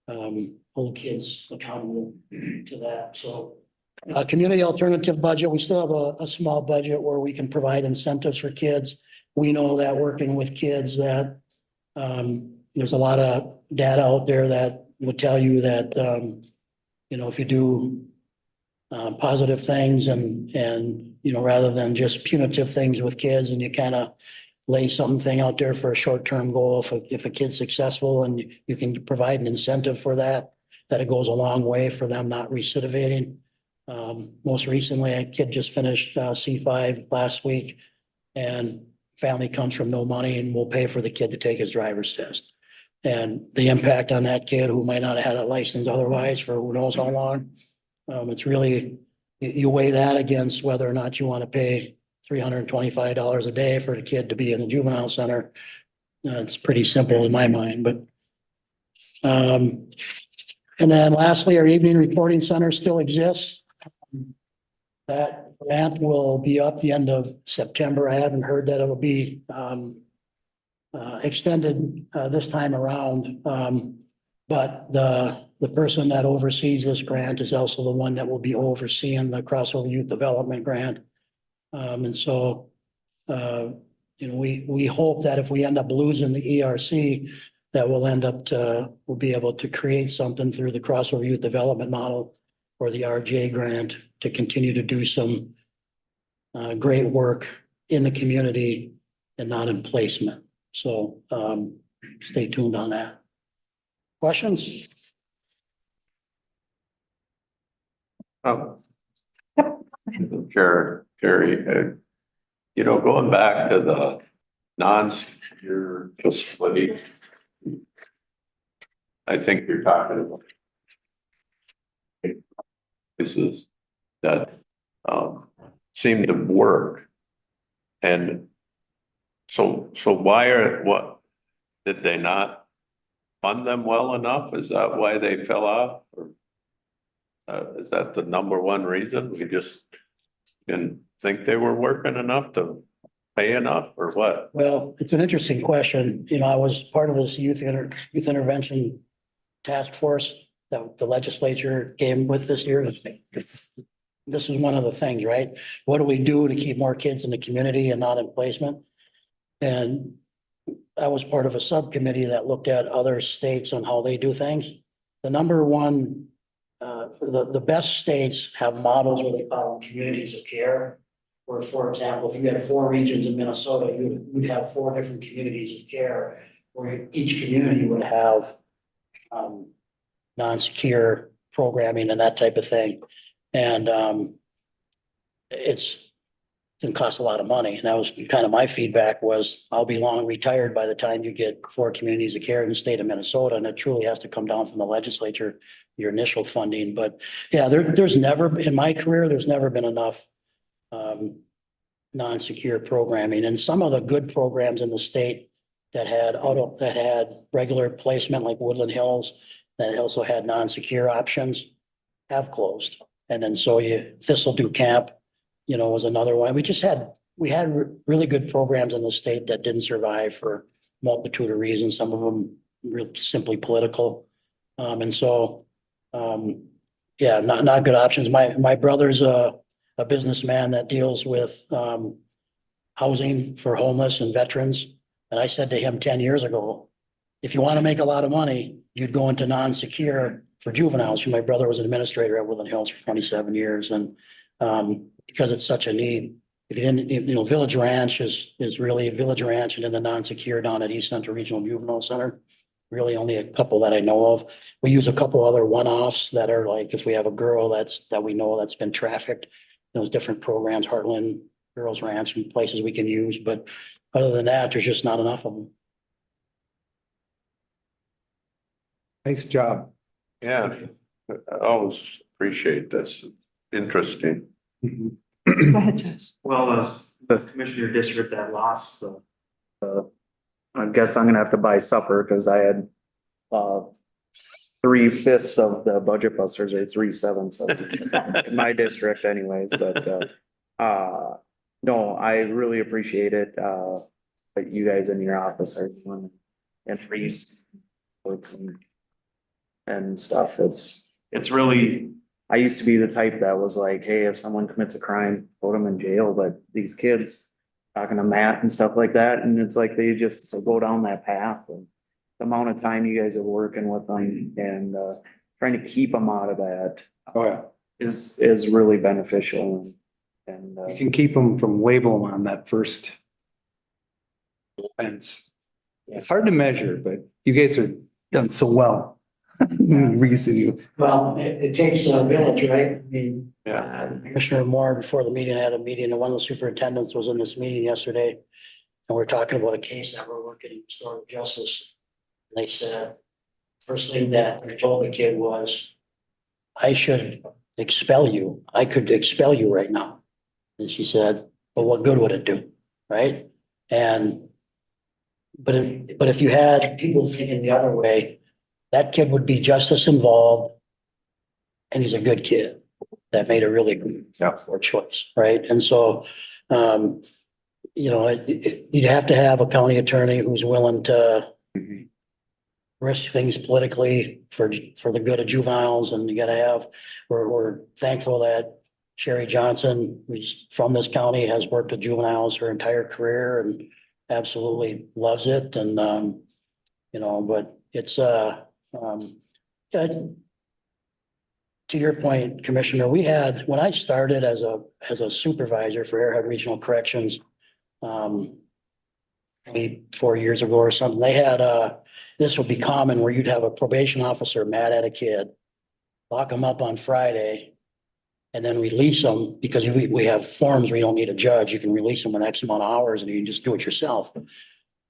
hold kids accountable to that. So community alternative budget, we still have a small budget where we can provide incentives for kids. We know that working with kids that there's a lot of data out there that would tell you that, you know, if you do positive things and, you know, rather than just punitive things with kids and you kind of lay something out there for a short-term goal, if a kid's successful and you can provide an incentive for that, that it goes a long way for them not recidivating. Most recently, a kid just finished C5 last week and family comes from no money and will pay for the kid to take his driver's test. And the impact on that kid who might not have had a license otherwise for who knows how long. It's really, you weigh that against whether or not you want to pay $325 a day for the kid to be in the juvenile center. It's pretty simple in my mind, but. And then lastly, our evening reporting center still exists. That grant will be up the end of September. I haven't heard that it'll be extended this time around. But the person that oversees this grant is also the one that will be overseeing the Crossover Youth Development Grant. And so, you know, we hope that if we end up losing the ERC, that we'll be able to create something through the Crossover Youth Development Model or the RJ grant to continue to do some great work in the community and not in placement. So stay tuned on that. Questions? Jerry, you know, going back to the non-secure facility, I think you're talking about places that seem to work. And so what, did they not fund them well enough? Is that why they fell off? Or is that the number one reason? We just didn't think they were working enough to pay enough or what? Well, it's an interesting question. You know, I was part of this youth intervention task force that the legislature came with this year. This is one of the things, right? What do we do to keep more kids in the community and not in placement? And I was part of a subcommittee that looked at other states on how they do things. The number one, the best states have models where they call them communities of care. Where, for example, if you had 4 regions in Minnesota, you'd have 4 different communities of care, where each community would have non-secure programming and that type of thing. And it's going to cost a lot of money. And that was kind of my feedback was I'll be long retired by the time you get 4 communities of care in the state of Minnesota. And it truly has to come down from the legislature, your initial funding. But yeah, there's never, in my career, there's never been enough non-secure programming. And some of the good programs in the state that had regular placement like Woodland Hills, that also had non-secure options, have closed. And then so Thistledew Camp, you know, was another one. We had really good programs in the state that didn't survive for multitude of reasons. Some of them really simply political. And so, you yeah, not good options. My brother's a businessman that deals with, housing for homeless and veterans. And I said to him 10 years ago, if you want to make a lot of money, you'd go into non-secure for juveniles. My brother was an administrator at Woodland Hills for 27 years. And because it's such a need, if you didn't, you know, Village Ranch is really Village Ranch and then the non-secure down at East Central Regional Juvenile Center. Really only a couple that I know of. We use a couple other one-offs that are like, if we have a girl that we know that's been trafficked, those different programs, Heartland Girls Ranch and places we can use. But other than that, there's just not enough of them. Nice job. Yeah, I always appreciate this. Interesting. Go ahead, Josh. Well, as the commissioner district that lost, I guess I'm gonna have to buy supper because I had 3/5 of the budget busters, or 3/7 of my district anyways, but no, I really appreciate it. What you guys in your office are doing and Reese and stuff. It's really, I used to be the type that was like, hey, if someone commits a crime, put them in jail, but these kids talking to Matt and stuff like that, and it's like they just go down that path. And the amount of time you guys are working with them and trying to keep them out of that Oh, yeah. is really beneficial. And You can keep them from labeling on that first offense. It's hard to measure, but you guys are done so well. Reason you. Well, it takes a village, right? I mean, Yeah. Commissioner Moore, before the meeting, had a meeting, and one of the superintendents was in this meeting yesterday. And we're talking about a case that we're working in restorative justice. And they said, first thing that I told the kid was, I should expel you. I could expel you right now. And she said, but what good would it do? Right? And, but if you had people thinking the other way, that kid would be just as involved. And he's a good kid that made a really poor choice, right? And so, you know, you'd have to have a county attorney who's willing to risk things politically for the good of juveniles. And you gotta have, we're thankful that Sherry Johnson, who's from this county, has worked with juveniles her entire career and absolutely loves it. And, you know, but it's, yeah, to your point, Commissioner, we had, when I started as a supervisor for Airhead Regional Corrections, maybe 4 years ago or something, they had, this would be common where you'd have a probation officer mad at a kid, lock them up on Friday, and then release them because we have forms where you don't need a judge. You can release them in X amount of hours and you can just do it yourself.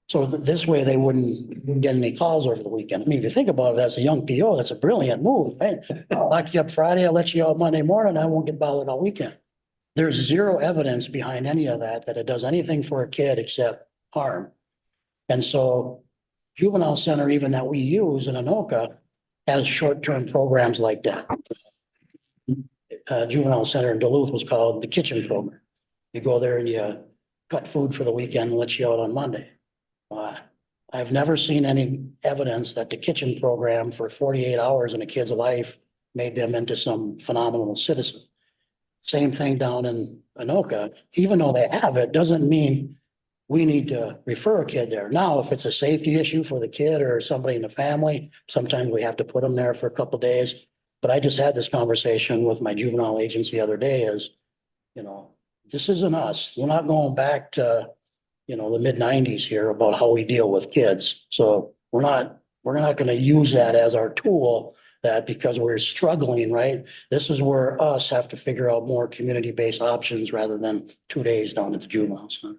So this way they wouldn't get any calls over the weekend. I mean, if you think about it as a young PO, that's a brilliant move, right? I'll lock you up Friday, I'll let you out Monday morning, I won't get bothered all weekend. There's zero evidence behind any of that it does anything for a kid except harm. And so juvenile center, even that we use in Anoka, has short-term programs like that. Juvenile center in Duluth was called the Kitchen Program. You go there and you cut food for the weekend and let you out on Monday. I've never seen any evidence that the kitchen program for 48 hours in a kid's life made them into some phenomenal citizen. Same thing down in Anoka. Even though they have it, doesn't mean we need to refer a kid there. Now, if it's a safety issue for the kid or somebody in the family, sometimes we have to put them there for a couple of days. But I just had this conversation with my juvenile agents the other day is, you know, this isn't us. We're not going back to, you know, the mid-90s here about how we deal with kids. So we're not going to use that as our tool, that because we're struggling, right? This is where us have to figure out more community-based options rather than 2 days down at the juvenile center.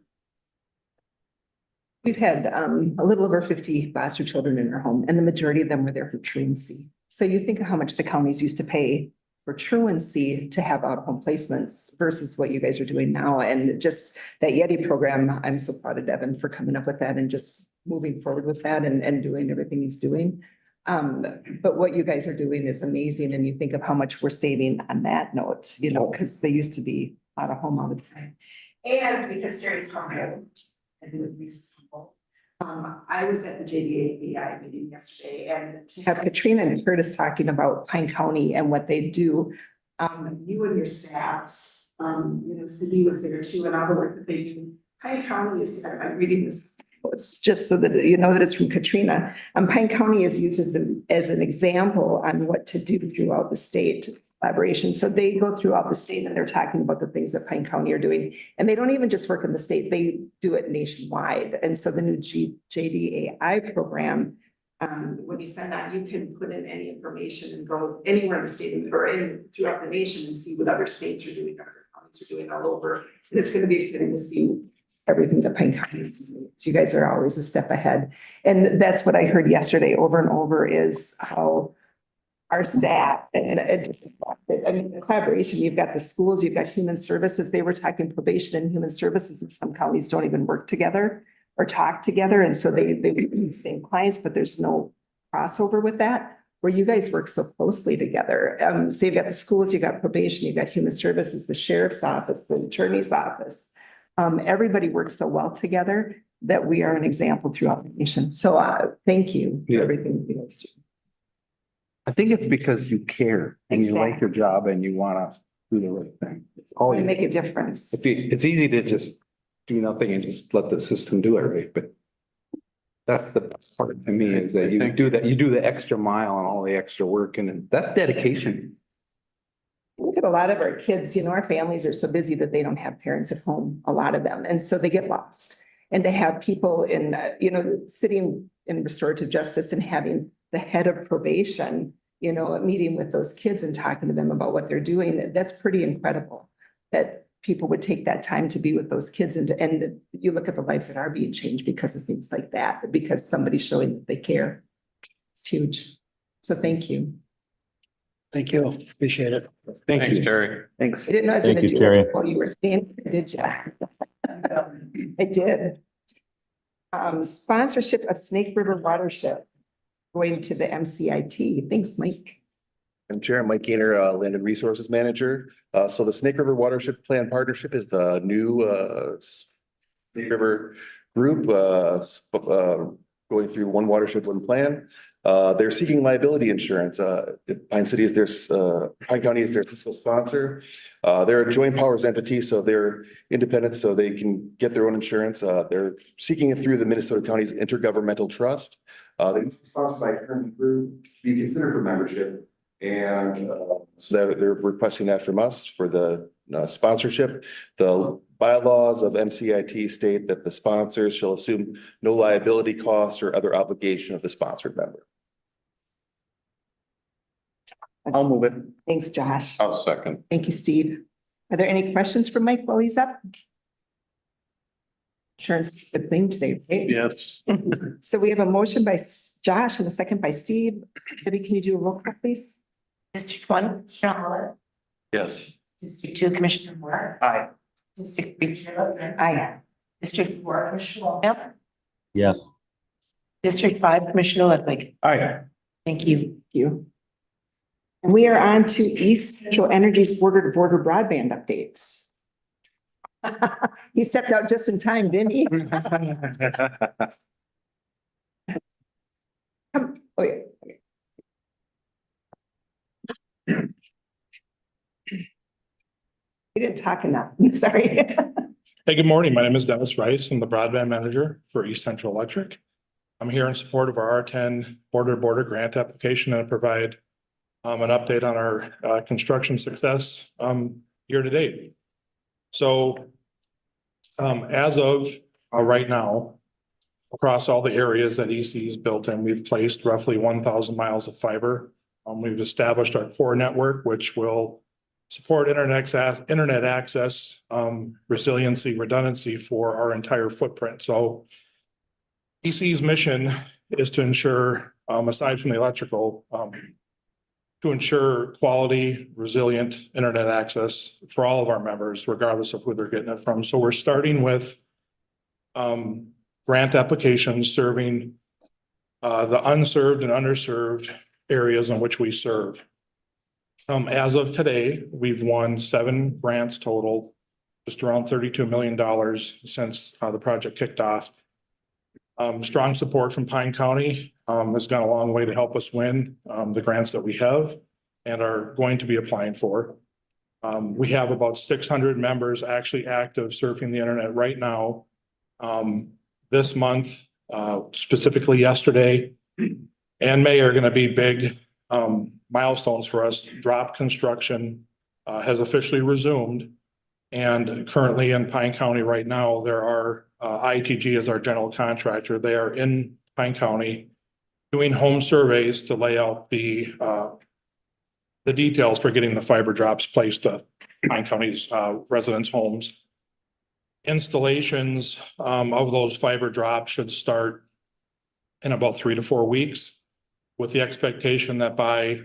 We've had a little over 50 foster children in our home, and the majority of them were there for truancy. So you think of how much the counties used to pay for truancy to have out-of-home placements versus what you guys are doing now. And just that Yeti program, I'm so proud of Devin for coming up with that and just moving forward with that and doing everything he's doing. But what you guys are doing is amazing. And you think of how much we're saving on that note, you know, because they used to be out of home all the time. And because Jerry's coming and doing these people. I was at the JDA meeting yesterday, and to have Katrina and Curtis talking about Pine County and what they do. You and your staffs, Cindy was there too, and all the work that they do. Pine County is, I'm reading this, it's just so that you know that it's from Katrina. Pine County is used as an example on what to do throughout the state collaboration. So they go throughout the state and they're talking about the things that Pine County are doing. And they don't even just work in the state, they do it nationwide. And so the new JDAI program, when you send that, you can put in any information and go anywhere in the state or in throughout the nation and see what other states are doing, other counties are doing all over. And it's going to be exciting to see everything that Pine County is doing. So you guys are always a step ahead. And that's what I heard yesterday over and over is how our staff and the collaboration, you've got the schools, you've got human services. They were talking probation and human services, and some counties don't even work together or talk together. And so they work with the same clients, but there's no crossover with that, where you guys work so closely together. So you've got the schools, you've got probation, you've got human services, the sheriff's office, the attorney's office. Everybody works so well together that we are an example throughout the nation. So thank you for everything you guys do. I think it's because you care and you like your job and you want to do the right thing. It's all Make a difference. it's easy to just do nothing and just let the system do it, right? But that's the best part to me is that you do the extra mile and all the extra work, and that's dedication. Look at a lot of our kids, our families are so busy that they don't have parents at home, a lot of them. And so they get lost. And they have people in, sitting in restorative justice and having the head of probation, meeting with those kids and talking to them about what they're doing. That's pretty incredible that people would take that time to be with those kids. And you look at the lives that are being changed because of things like that, because somebody's showing that they care. It's huge. So thank you. Thank you. Appreciate it. Thank you, Terry. Thanks. I didn't know I was Thank gonna you, do that Terry. while you were saying, did you? I did. Sponsorship of Snake River Watershed going to the MCIT. Thanks, Mike. I'm Chair Mike Gainer, Land and Resources Manager. So the Snake River Watershed Plan Partnership is the new Snake River group going through one watershed, one plan. They're seeking liability insurance. Pine City is Pine County is their fiscal sponsor. They're a joint powers entity, so they're independent, so they can get their own insurance. They're seeking it through the Minnesota County's Intergovernmental Trust. They're sponsored by a current group to be considered for membership. And so they're requesting that from us for the sponsorship. The bylaws of MCIT state that the sponsors shall assume no liability costs or other obligation of the sponsored member. I'll move it. Thanks, Josh. I'll second. Thank you, Steve. Are there any questions for Mike while he's up? Insurance is a good thing today, right? Yes. So we have a motion by Josh and a second by Steve. Debbie, can you do a roll call, please? District 1, Commissioner Holland. Yes. District 2, Commissioner Moore. Aye. District 3, Chair Luther. Aye. District 4, Commissioner Wallkamp. Yes. District 5, Commissioner Ludwig. Aye. Thank you. Thank you. And we are on to East Central Energy's border-to-border broadband updates. He stepped out just in time, didn't he? Oh, yeah. We didn't talk enough. Sorry. Hey, good morning. My name is Dennis Rice. I'm the broadband manager for East Central Electric. I'm here in support of our R10 border-to-border grant application and provide an update on our construction success year to date. So as of right now, across all the areas that EC is built in, we've placed roughly 1,000 miles of fiber. We've established our core network, which will support internet access, resiliency, redundancy for our entire footprint. So EC's mission is to ensure, aside from the electrical, to ensure quality, resilient internet access for all of our members, regardless of who they're getting it from. So we're starting with grant applications serving the unserved and underserved areas in which we serve. As of today, we've won 7 grants total, just around $32 million since the project kicked off. Strong support from Pine County has gone a long way to help us win the grants that we have and are going to be applying for. We have about 600 members actually active surfing the internet right now. This month, specifically yesterday and May are going to be big milestones for us. Drop construction has officially resumed. And currently in Pine County right now, there are ITG as our general contractor. They are in Pine County doing home surveys to lay out the details for getting the fiber drops placed to Pine County's residents' homes. Installations of those fiber drops should start in about 3 to 4 weeks, with the expectation that by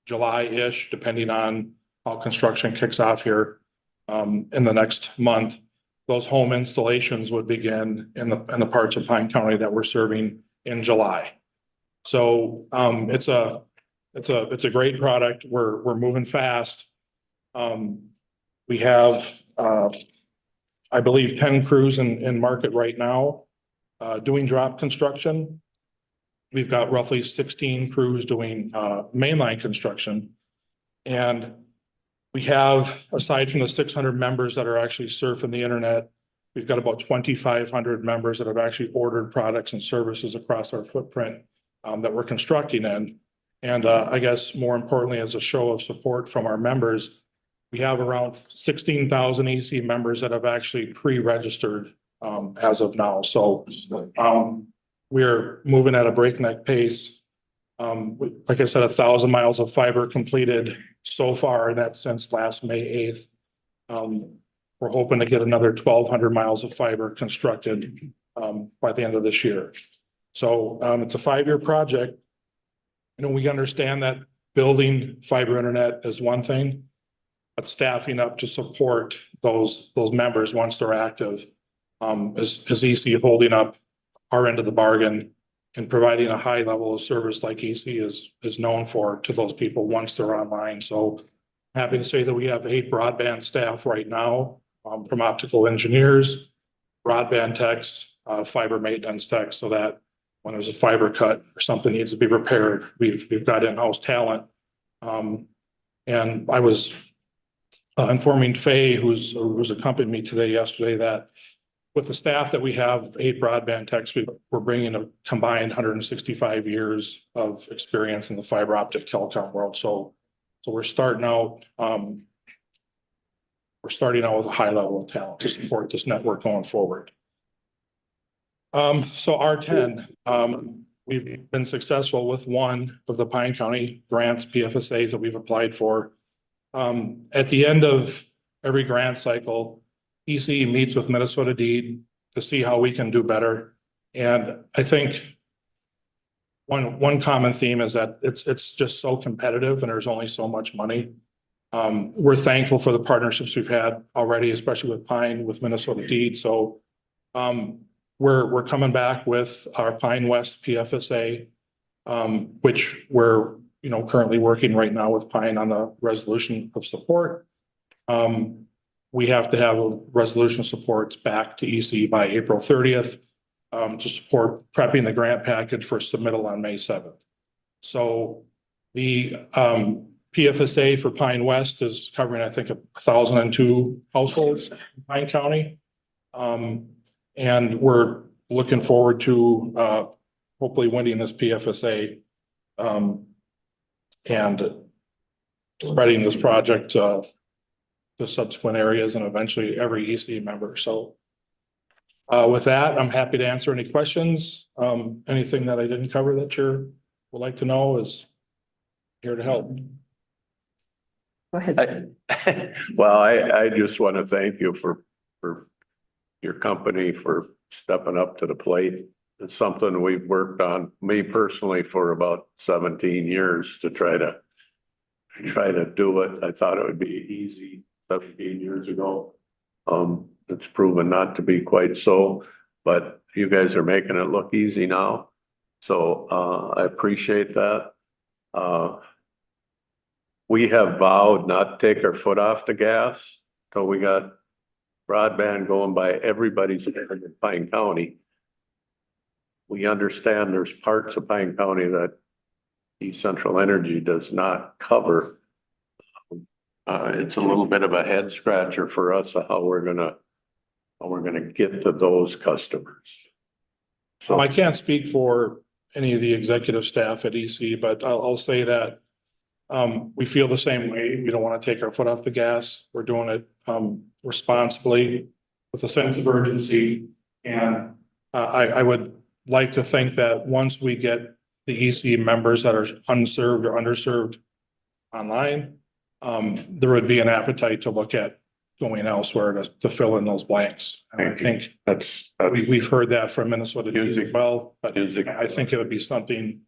July-ish, depending on how construction kicks off here in the next month, those home installations would begin in the parts of Pine County that we're serving in July. So it's a great product. We're moving fast. We have I believe 10 crews in market right now doing drop construction. We've got roughly 16 crews doing mainline construction. And we have, aside from the 600 members that are actually surfing the internet, we've got about 2,500 members that have actually ordered products and services across our footprint that we're constructing in. And I guess more importantly, as a show of support from our members, we have around 16,000 EC members that have actually pre-registered as of now. So we're moving at a breakneck pace. Like I said, 1,000 miles of fiber completed so far, and that's since last May 8th. We're hoping to get another 1,200 miles of fiber constructed by the end of this year. So it's a 5-year project. You know, we understand that building fiber internet is one thing, but staffing up to support those members once they're active is EC holding up our end of the bargain and providing a high level of service like EC is known for to those people once they're online. So happy to say that we have 8 broadband staff right now from optical engineers, broadband techs, fiber maintenance techs, so that when there's a fiber cut or something needs to be repaired, we've got in-house talent. And I was informing Faye, who's accompanied me yesterday, that with the staff that we have, 8 broadband techs, we're bringing a combined 165 years of experience in the fiber optic telecom world. So we're starting out with a high level of talent to support this network going forward. So R10, we've been successful with one of the Pine County grants, PFSAs that we've applied for. At the end of every grant cycle, EC meets with Minnesota DEED to see how we can do better. And I think one common theme is that it's just so competitive and there's only so much money. We're thankful for the partnerships we've had already, especially with Pine, with Minnesota DEED. So we're coming back with our Pine West PFSA, which we're currently working right now with Pine on the resolution of support. We have to have a resolution of supports back to EC by April 30th to support prepping the grant package for submittal on May 7th. So the PFSA for Pine West is covering, I think, 1,002 households in Pine County. And we're looking forward to hopefully winning this PFSA and spreading this project to subsequent areas and eventually every EC member. So with that, I'm happy to answer any questions. Anything that I didn't cover that you would like to know is here to help. Go ahead. Well, I just want to thank you for your company for stepping up to the plate. It's something we've worked on, me personally, for about 17 years to try to do it. I thought it would be easy 17 years ago. It's proven not to be quite so, but you guys are making it look easy now. So I appreciate that. We have vowed not to take our foot off the gas till we got broadband going by everybody's in Pine County. we understand there's parts of Pine County that East Central Energy does not cover. It's a little bit of a head scratcher for us of how we're gonna get to those customers. So I can't speak for any of the executive staff at EC, but I'll say that we feel the same way. We don't want to take our foot off the gas. We're doing it responsibly with a sense of urgency. And I would like to think that once we get the EC members that are unserved or underserved online, there would be an appetite to look at going elsewhere to fill in those blanks. And I think that's we've heard that from Minnesota News as well, but music. I think it would be something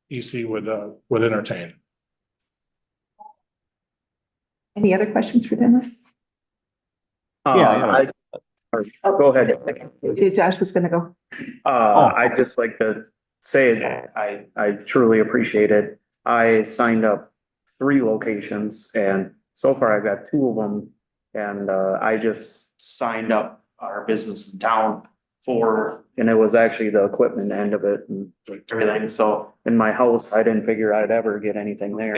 EC would entertain. Any other questions for Dennis? I go ahead. Josh was gonna go. I'd just like to say that I truly appreciate it. I signed up 3 locations and so far I've got 2 of them. And I just signed up our business in town and it was actually the equipment end of it and everything. So in my house, I didn't figure I'd ever get anything there.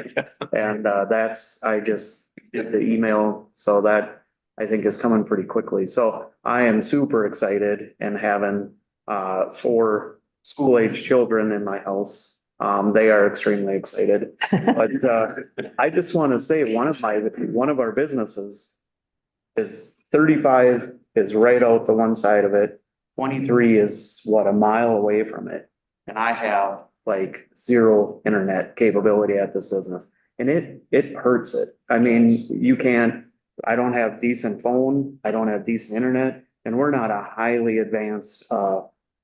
And I just did the email. So that I think is coming pretty quickly. So I am super excited and having 4 school-age children in my house. They are extremely excited. But I just want to say one of our businesses is 35 is right out the one side of it. 23 is a mile away from it. And I have like 0 internet capability at this business and it hurts it. I mean, I don't have decent phone. I don't have decent internet and we're not a highly advanced,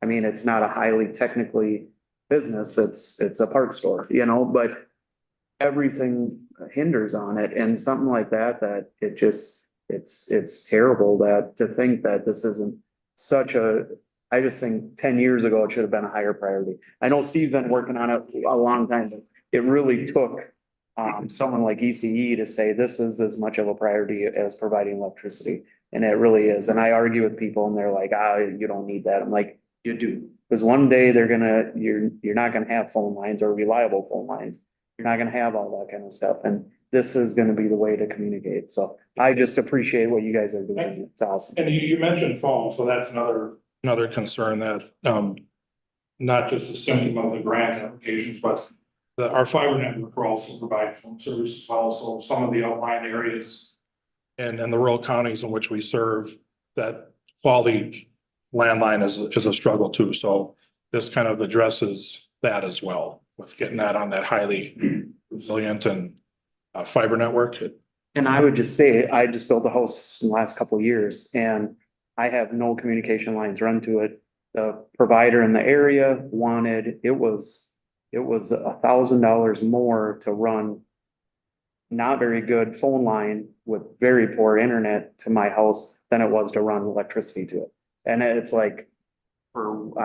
it's not a highly technically business. It's a parts store, but everything hinders on it and something like that it just, it's terrible to think that this isn't I just think 10 years ago, it should have been a higher priority. I know Steve's been working on it a long time, but it really took someone like ECE to say this is as much of a priority as providing electricity. And it really is. And I argue with people and they're like, you don't need that. I'm like, you do. Because one day you're not gonna have phone lines or reliable phone lines. You're not gonna have all that kind of stuff. And this is gonna be the way to communicate. So I just appreciate what you guys are doing. It's awesome. And you mentioned phone, so that's another concern that not just a symptom of the grant applications, but our fiber network will also provide phone service as well. So some of the outlying areas and the rural counties in which we serve, that quality landline is a struggle too. So this kind of addresses that as well with getting that on that highly resilient and fiber network. And I would just say, I just built a house in the last couple of years and I have no communication lines run to it. The provider in the area wanted, it was $1,000 more to run not very good phone line with very poor internet to my house than it was to run electricity to it. And it's like, I wasn't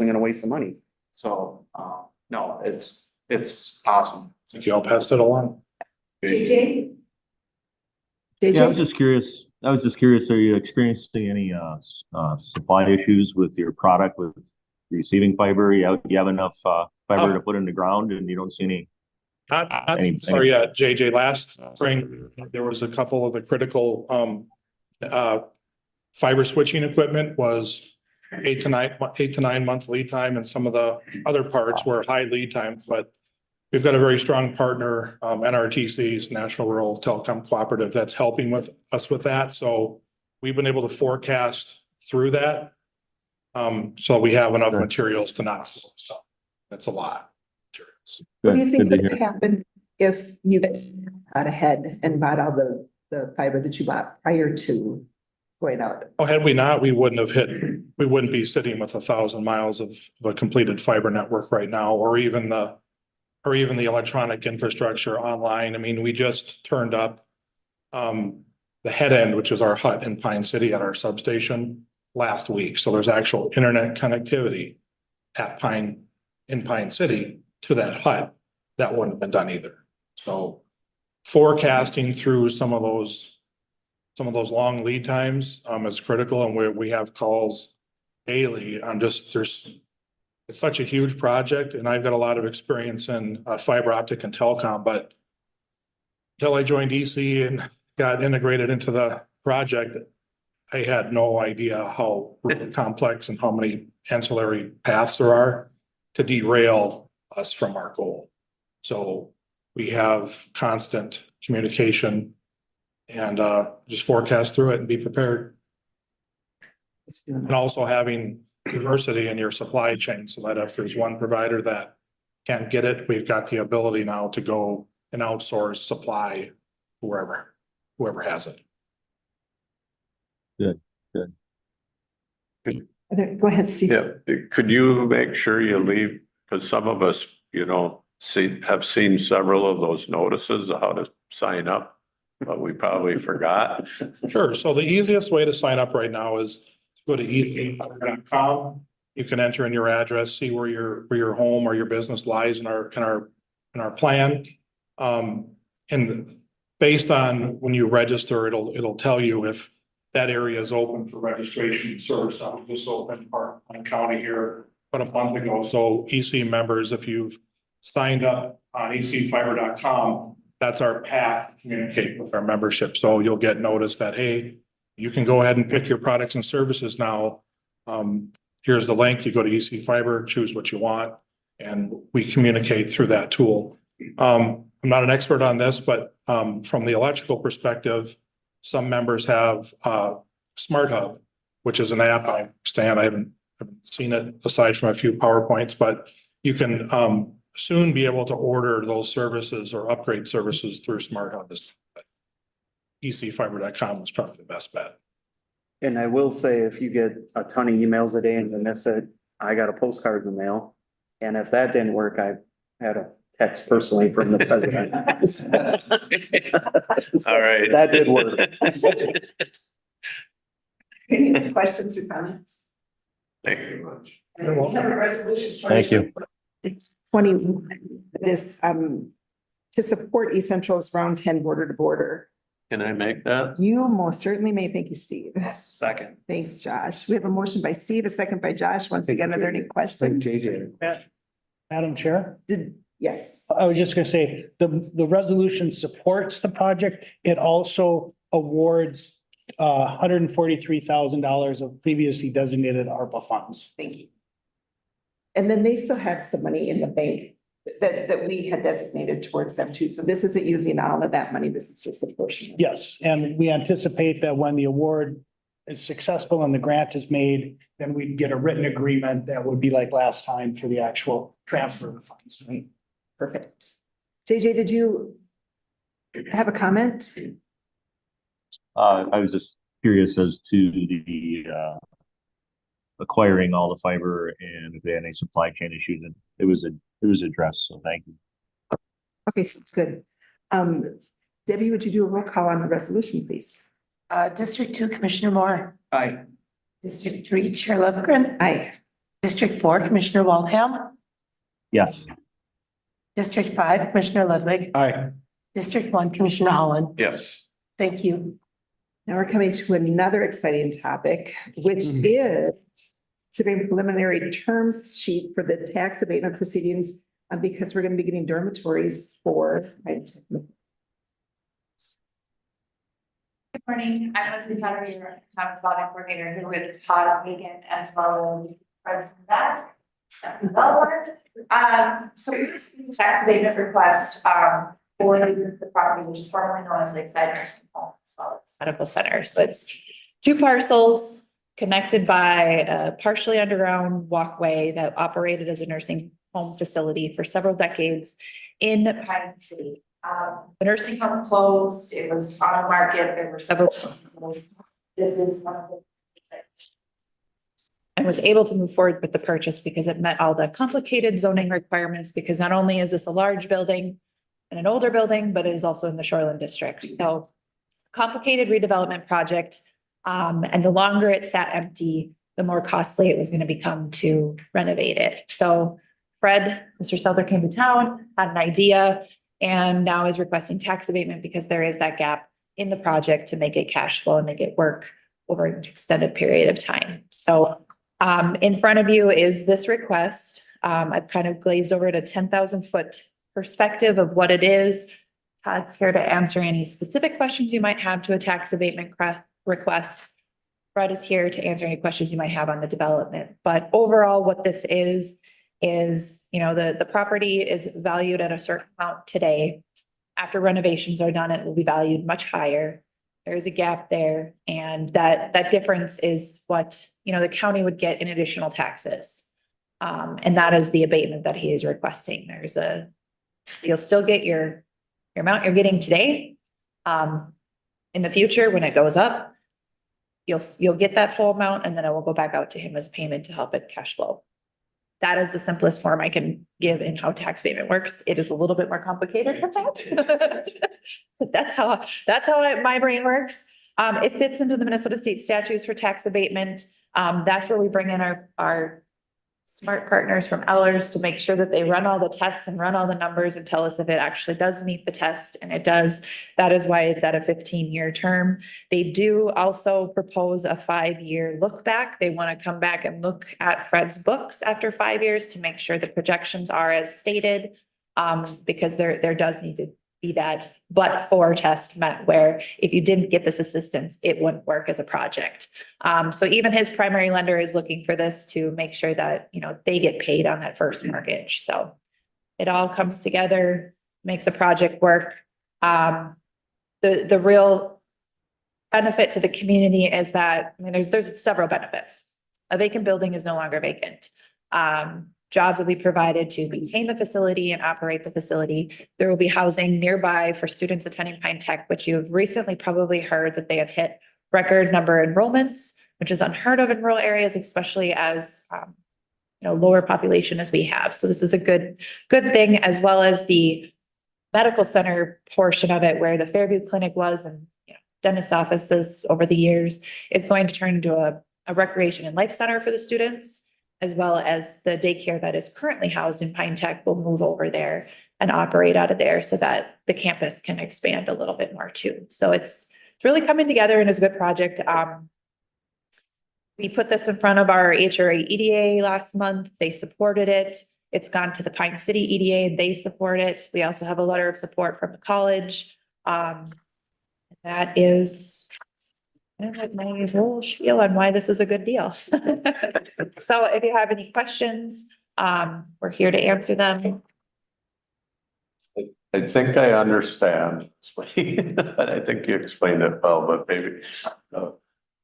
gonna waste the money. So, no, it's awesome. Thank you. I'll pass it along. JJ? Yeah, I was just curious, are you experiencing any supply issues with your product with receiving fiber? You have enough fiber to put in the ground and you don't see any? Sorry, JJ, last spring, there was a couple of the critical fiber switching equipment was 8 to 9 month lead time, and some of the other parts were high lead times, but we've got a very strong partner, NRTC's National Rural Telecom Cooperative, that's helping us with that. So we've been able to forecast through that. So we have enough materials to not. So that's a lot. What do you think would happen if you guys got ahead and bought all the fiber that you bought prior to going out? Oh, had we not, we wouldn't be sitting with 1,000 miles of a completed fiber network right now, or even the electronic infrastructure online. I mean, we just turned up the head end, which is our hut in Pine City at our substation last week. So there's actual internet connectivity in Pine City to that hut. That wouldn't have been done either. So forecasting through some of those long lead times is critical, and we have calls daily. It's such a huge project, and I've got a lot of experience in fiber optic and telecom, but until I joined EC and got integrated into the project, I had no idea how really complex and how many ancillary paths there are to derail us from our goal. So we have constant communication and just forecast through it and be prepared. And also having diversity in your supply chain so that if there's one provider that can't get it, we've got the ability now to go and outsource supply whoever has it. Good. Go ahead, Steve. Yeah, could you make sure you leave, because some of us, have seen several of those notices of how to sign up, but we probably forgot. Sure. So the easiest way to sign up right now is to go to ecfiber.com. You can enter in your address, see where your home or your business lies in our plan. And based on when you register, it'll tell you if that area is open for registration. Service just opened Parkland County here about a month ago. So EC members, if you've signed up on ecfiber.com, that's our path to communicate with our membership. So you'll get notice that, hey, you can go ahead and pick your products and services now. Here's the link. You go to EC Fiber, choose what you want, and we communicate through that tool. I'm not an expert on this, but from the electrical perspective, some members have Smart Hub, which is an app. I haven't seen it aside from a few PowerPoints, but you can soon be able to order those services or upgrade services through Smart Hub. ecfiber.com was probably the best bet. And I will say, if you get a ton of emails a day and you miss it, I got a postcard in the mail. And if that didn't work, I had a text personally from the president. All right. That did work. Any other questions or comments? Thank you much. Thank you. 21 is to support East Central's Round 10 border to border. Can I make that? You most certainly may. Thank you, Steve. Second. Thanks, Josh. We have a motion by Steve, a second by Josh. Once again, are there any questions? Madam Chair, Yes. I was just gonna say, the resolution supports the project. It also awards $143,000 of previously designated ARPA funds. Thank you. And then they still have some money in the bank that we had designated towards them too. So this isn't using all of that money. This is just a portion. Yes, and we anticipate that when the award is successful and the grant is made, then we'd get a written agreement that would be like last time for the actual transfer of the funds. Right. Perfect. JJ, did you have a comment? I was just curious as to the acquiring all the fiber and if they had any supply chain issues, and it was addressed, so thank you. Okay, so it's good. Debbie, would you do a roll call on the resolution, please? District 2, Commissioner Moore. Aye. District 3, Chair Lövgren. Aye. District 4, Commissioner Waldham. Yes. District 5, Commissioner Ludwig. Aye. District 1, Commissioner Holland. Yes. Thank you. Now we're coming to another exciting topic, which is considering preliminary terms sheet for the tax abatement proceedings, because we're going to be getting dormitories for. Good morning, I'm Leslie Sauter, your town development coordinator, here with Todd Megan as well as Fred from that. So this is a tax abatement request for the property, which is formerly known as Lakeside Nursing Home as well as Medical Center. So it's 2 parcels connected by a partially underground walkway that operated as a nursing home facility for several decades in Pine City. The nursing home closed, it was on the market, there were several. This is one of the. And was able to move forward with the purchase because it met all the complicated zoning requirements, because not only is this a large building and an older building, but it is also in the Shoreland district. So complicated redevelopment project. And the longer it sat empty, the more costly it was going to become to renovate it. So Fred, Mr. Souther came to town, had an idea, and now is requesting tax abatement because there is that gap in the project to make it cash flow and make it work over an extended period of time. So In front of you is this request. I've kind of glazed over at a 10,000-foot perspective of what it is. Todd's here to answer any specific questions you might have to a tax abatement request. Brett is here to answer any questions you might have on the development. But overall, what this is, you know, the property is valued at a certain amount today. After renovations are done, it will be valued much higher. There's a gap there, and that difference is what, you know, the county would get in additional taxes. And that is the abatement that he is requesting. You'll still get your amount you're getting today. In the future, when it goes up, you'll get that whole amount, and then it will go back out to him as payment to help it cash flow. That is the simplest form I can give in how tax abatement works. It is a little bit more complicated than that. That's how my brain works. It fits into the Minnesota state statutes for tax abatement. That's where we bring in our smart partners from Ellers to make sure that they run all the tests and run all the numbers and tell us if it actually does meet the test, and it does. That is why it's at a 15-year term. They do also propose a 5-year look back. They want to come back and look at Fred's books after 5 years to make sure the projections are as stated, because there does need to be that but-for test met where if you didn't get this assistance, it wouldn't work as a project. So even his primary lender is looking for this to make sure that, you know, they get paid on that first mortgage. So it all comes together, makes a project work. The real benefit to the community is that, I mean, there's several benefits. A vacant building is no longer vacant. Jobs will be provided to maintain the facility and operate the facility. There will be housing nearby for students attending Pine Tech, which you've recently probably heard that they have hit record number enrollments, which is unheard of in rural areas, especially as you know, lower population as we have. So this is a good thing, as well as the medical center portion of it, where the Fairview Clinic was, and you know, dentist offices over the years, is going to turn into a recreation and life center for the students, as well as the daycare that is currently housed in Pine Tech will move over there and operate out of there so that the campus can expand a little bit more too. So it's really coming together and is a good project. We put this in front of our HRA EDA last month. They supported it. It's gone to the Pine City EDA. They support it. We also have a letter of support from the college. That is my whole spiel on why this is a good deal. So if you have any questions, we're here to answer them. I think I understand. I think you explained it well, but maybe the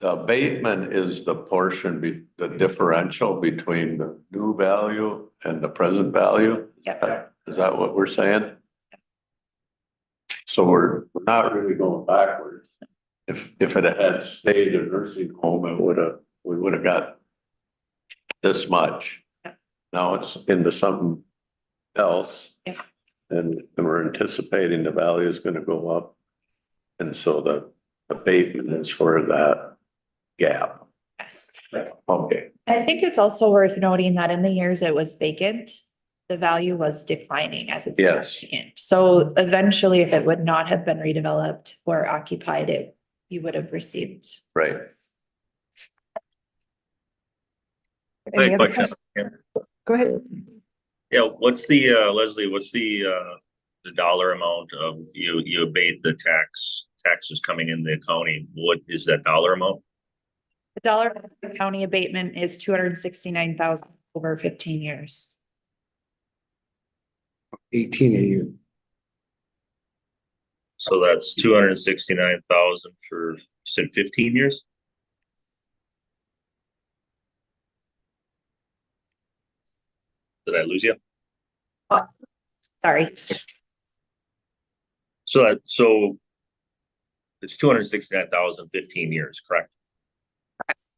abatement is the portion, the differential between the new value and the present value. Yep. Is that what we're saying? So we're not really going backwards. If it had stayed a nursing home, we would have got this much. Now it's into something else. And we're anticipating the value is going to go up. And so the abatement is for that gap. Yes. Okay. I think it's also worth noting that in the years it was vacant, the value was declining as it's vacant. So eventually, if it would not have been redeveloped or occupied, you would have received. Right. Any other questions? Go ahead. Yeah, what's the, Leslie, what's the dollar amount of you abate the taxes coming in the county? What is that dollar amount? The dollar county abatement is $269,000 over 15 years. 18 a year. So that's 269,000 for, you said 15 years? Did I lose you? Oh, sorry. So it's 269,000, 15 years, correct? Yes.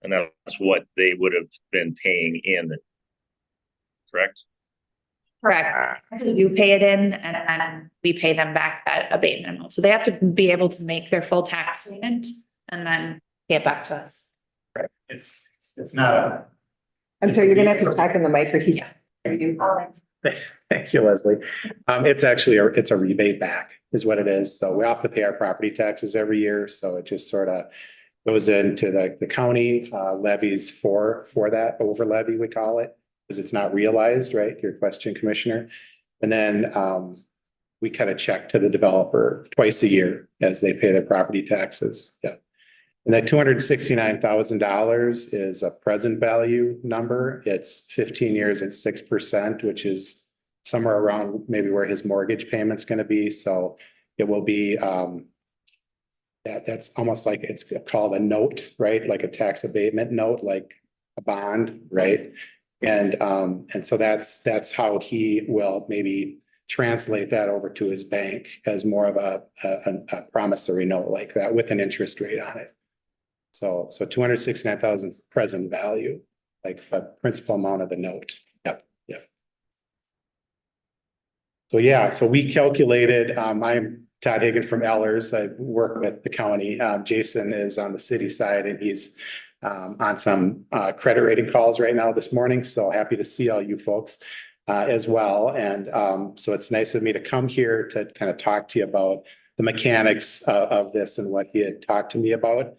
And that's what they would have been paying in, correct? Correct. You pay it in and then we pay them back that abatement amount. So they have to be able to make their full tax payment and then pay it back to us. Right. It's not a. I'm sorry, you're gonna have to talk in the mic or he's. Thank you, Leslie. It's actually, it's a rebate back is what it is. So we have to pay our property taxes every year. So it just sort of, goes into the county levies for that over levy, we call it, because it's not realized, right? Your question, Commissioner. And then we cut a check to the developer twice a year as they pay their property taxes. Yeah. And that $269,000 is a present value number. It's 15 years at 6%, which is somewhere around maybe where his mortgage payment's going to be. So it will be that's almost like it's called a note, right? Like a tax abatement note, like a bond, right? And so that's how he will maybe translate that over to his bank as more of a promissory note like that with an interest rate on it. So 269,000 present value, like the principal amount of the note. Yep. So yeah, so we calculated, I'm Todd Hagan from Ellers. I work with the county. Jason is on the city side and he's on some credit rating calls right now this morning. So happy to see all you folks as well. And so it's nice of me to come here to kind of talk to you about the mechanics of this and what he had talked to me about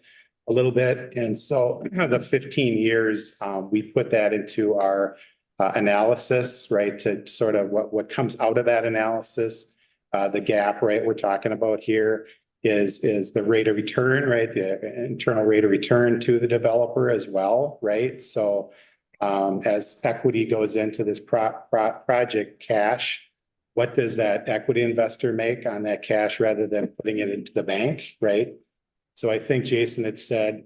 a little bit. And so the 15 years, we put that into our analysis, right? To sort of what comes out of that analysis, the gap, right? We're talking about here is the rate of return, right? The internal rate of return to the developer as well, right? So as equity goes into this project cash, what does that equity investor make on that cash rather than putting it into the bank, right? So I think Jason had said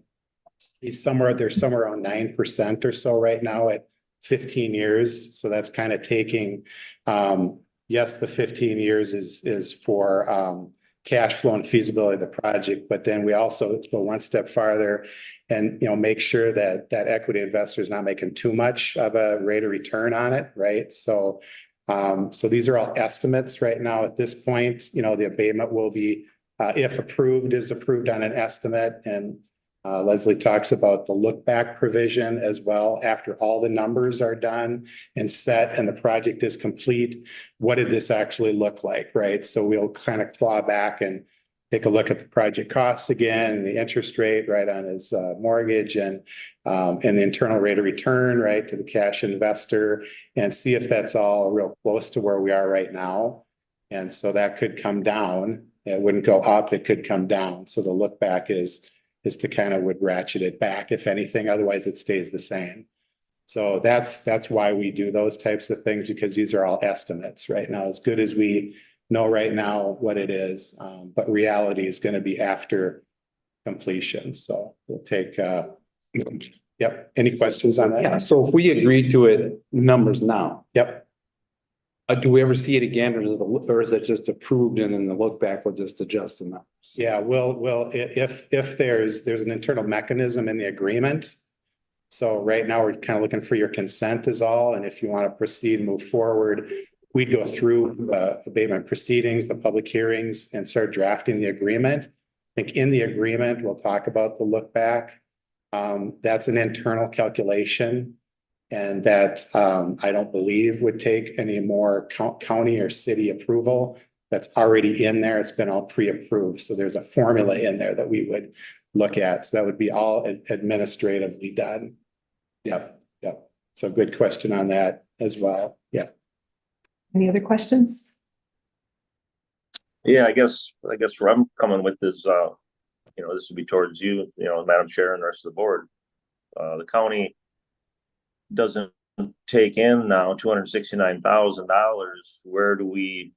there's somewhere around 9% or so right now at 15 years. So that's kind of taking, yes, the 15 years is for cash flow and feasibility of the project, but then we also go one step farther and, make sure that that equity investor is not making too much of a rate of return on it, right? So these are all estimates right now at this point. The abatement will be, if approved, is approved on an estimate. And Leslie talks about the look back provision as well. After all the numbers are done and set and the project is complete, what did this actually look like, right? So we'll kind of claw back and take a look at the project costs again, the interest rate, right, on his mortgage and the internal rate of return, right, to the cash investor, and see if that's all real close to where we are right now. And so that could come down. It wouldn't go up, it could come down. So the look back is to kind of would ratchet it back, if anything, otherwise it stays the same. So that's why we do those types of things, because these are all estimates right now, as good as we know right now what it is. But reality is going to be after completion. So we'll take, yep. Any questions on that? Yeah, so if we agree to it, numbers now. Yep. Do we ever see it again, or is it just approved and then the look back will just adjust the numbers? Yeah, well, if there's an internal mechanism in the agreement. So right now we're kind of looking for your consent is all. And if you want to proceed, move forward, we'd go through abatement proceedings, the public hearings, and start drafting the agreement. I think in the agreement, we'll talk about the look back. That's an internal calculation. And that I don't believe would take any more county or city approval. That's already in there. It's been all pre-approved. So there's a formula in there that we would look at. So that would be all administratively done. Yep. So good question on that as well. Yeah. Any other questions? Yeah, I guess where I'm coming with is, this would be towards you, Madam Chair and the rest of the board. The county doesn't take in now $269,000. Where do we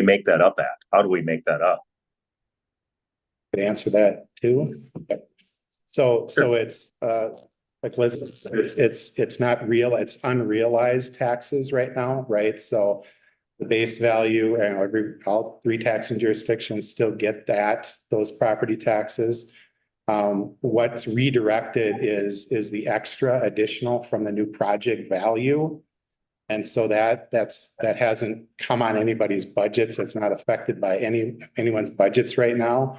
make that up at? How do we make that up? Could answer that too. Okay. So it's like Liz said, it's not real, it's unrealized taxes right now, right? So the base value and all three taxing jurisdictions still get those property taxes. What's redirected is the extra additional from the new project value. And so that hasn't come on anybody's budgets. It's not affected by anyone's budgets right now.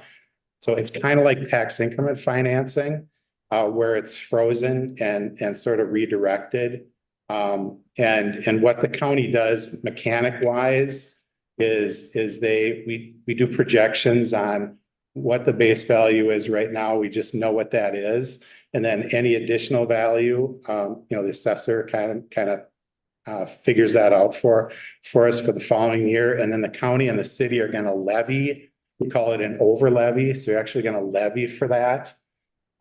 So it's kind of like tax increment financing, where it's frozen and sort of redirected. And what the county does mechanic wise is we do projections on what the base value is right now. We just know what that is. And then any additional value, the assessor kind of figures that out for us for the following year. And then the county and the city are gonna levy, we call it an over levy. So you're actually gonna levy for that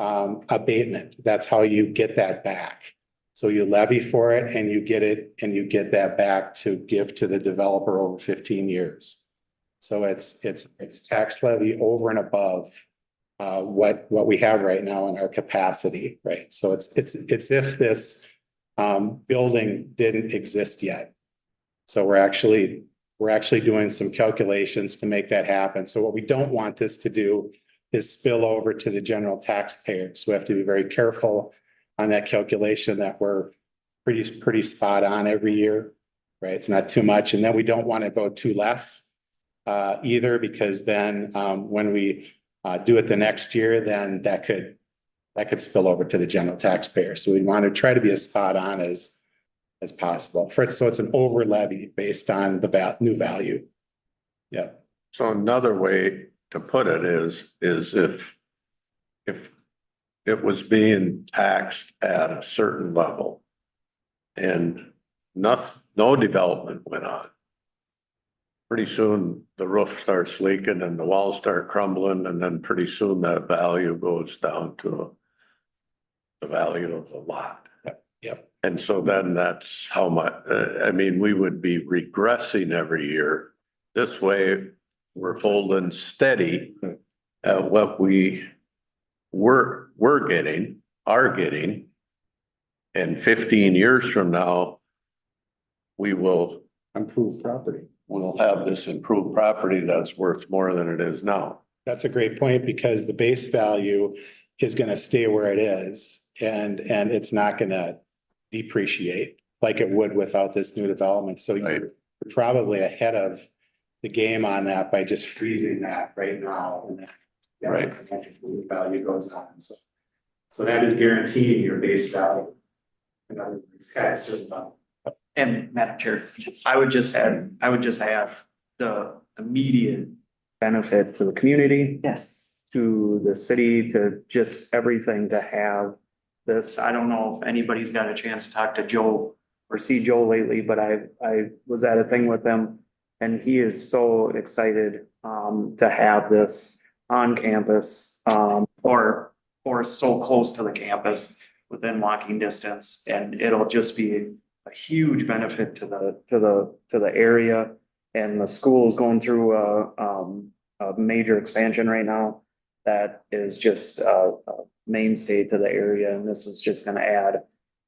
abatement. That's how you get that back. So you levy for it and you get that back to give to the developer over 15 years. So it's tax levy over and above what we have right now in our capacity, right? So it's if this building didn't exist yet. So we're actually doing some calculations to make that happen. So what we don't want this to do is spill over to the general taxpayers. We have to be very careful on that calculation that we're pretty spot on every year, right? It's not too much. And then we don't want to go too less either, because then when we do it the next year, then that could spill over to the general taxpayer. So we want to try to be as spot on as possible. So it's an over levy based on the new value. Yeah. So another way to put it is if it was being taxed at a certain level and no development went on, pretty soon the roof starts leaking and the walls start crumbling, and then pretty soon that value goes down to the value of the lot. Yep. And so then that's how much, we would be regressing every year. This way, we're holding steady at what we are getting. And 15 years from now, we will improve property. We'll have this improved property that's worth more than it is now. That's a great point, because the base value is going to stay where it is, and it's not going to depreciate like it would without this new development. So you're probably ahead of the game on that by just freezing that right now. And the value goes on. So that is guaranteeing your base value. In other words, And Madam Chair, I would just add the immediate benefit to the community. Yes. To the city, to just everything to have this. I don't know if anybody's got a chance to talk to Joe or see Joe lately, but I was at a thing with him and he is so excited to have this on campus or so close to the campus within walking distance, and it'll just be a huge benefit to the area. And the school is going through a major expansion right now that is just a mainstay to the area, and this is just going to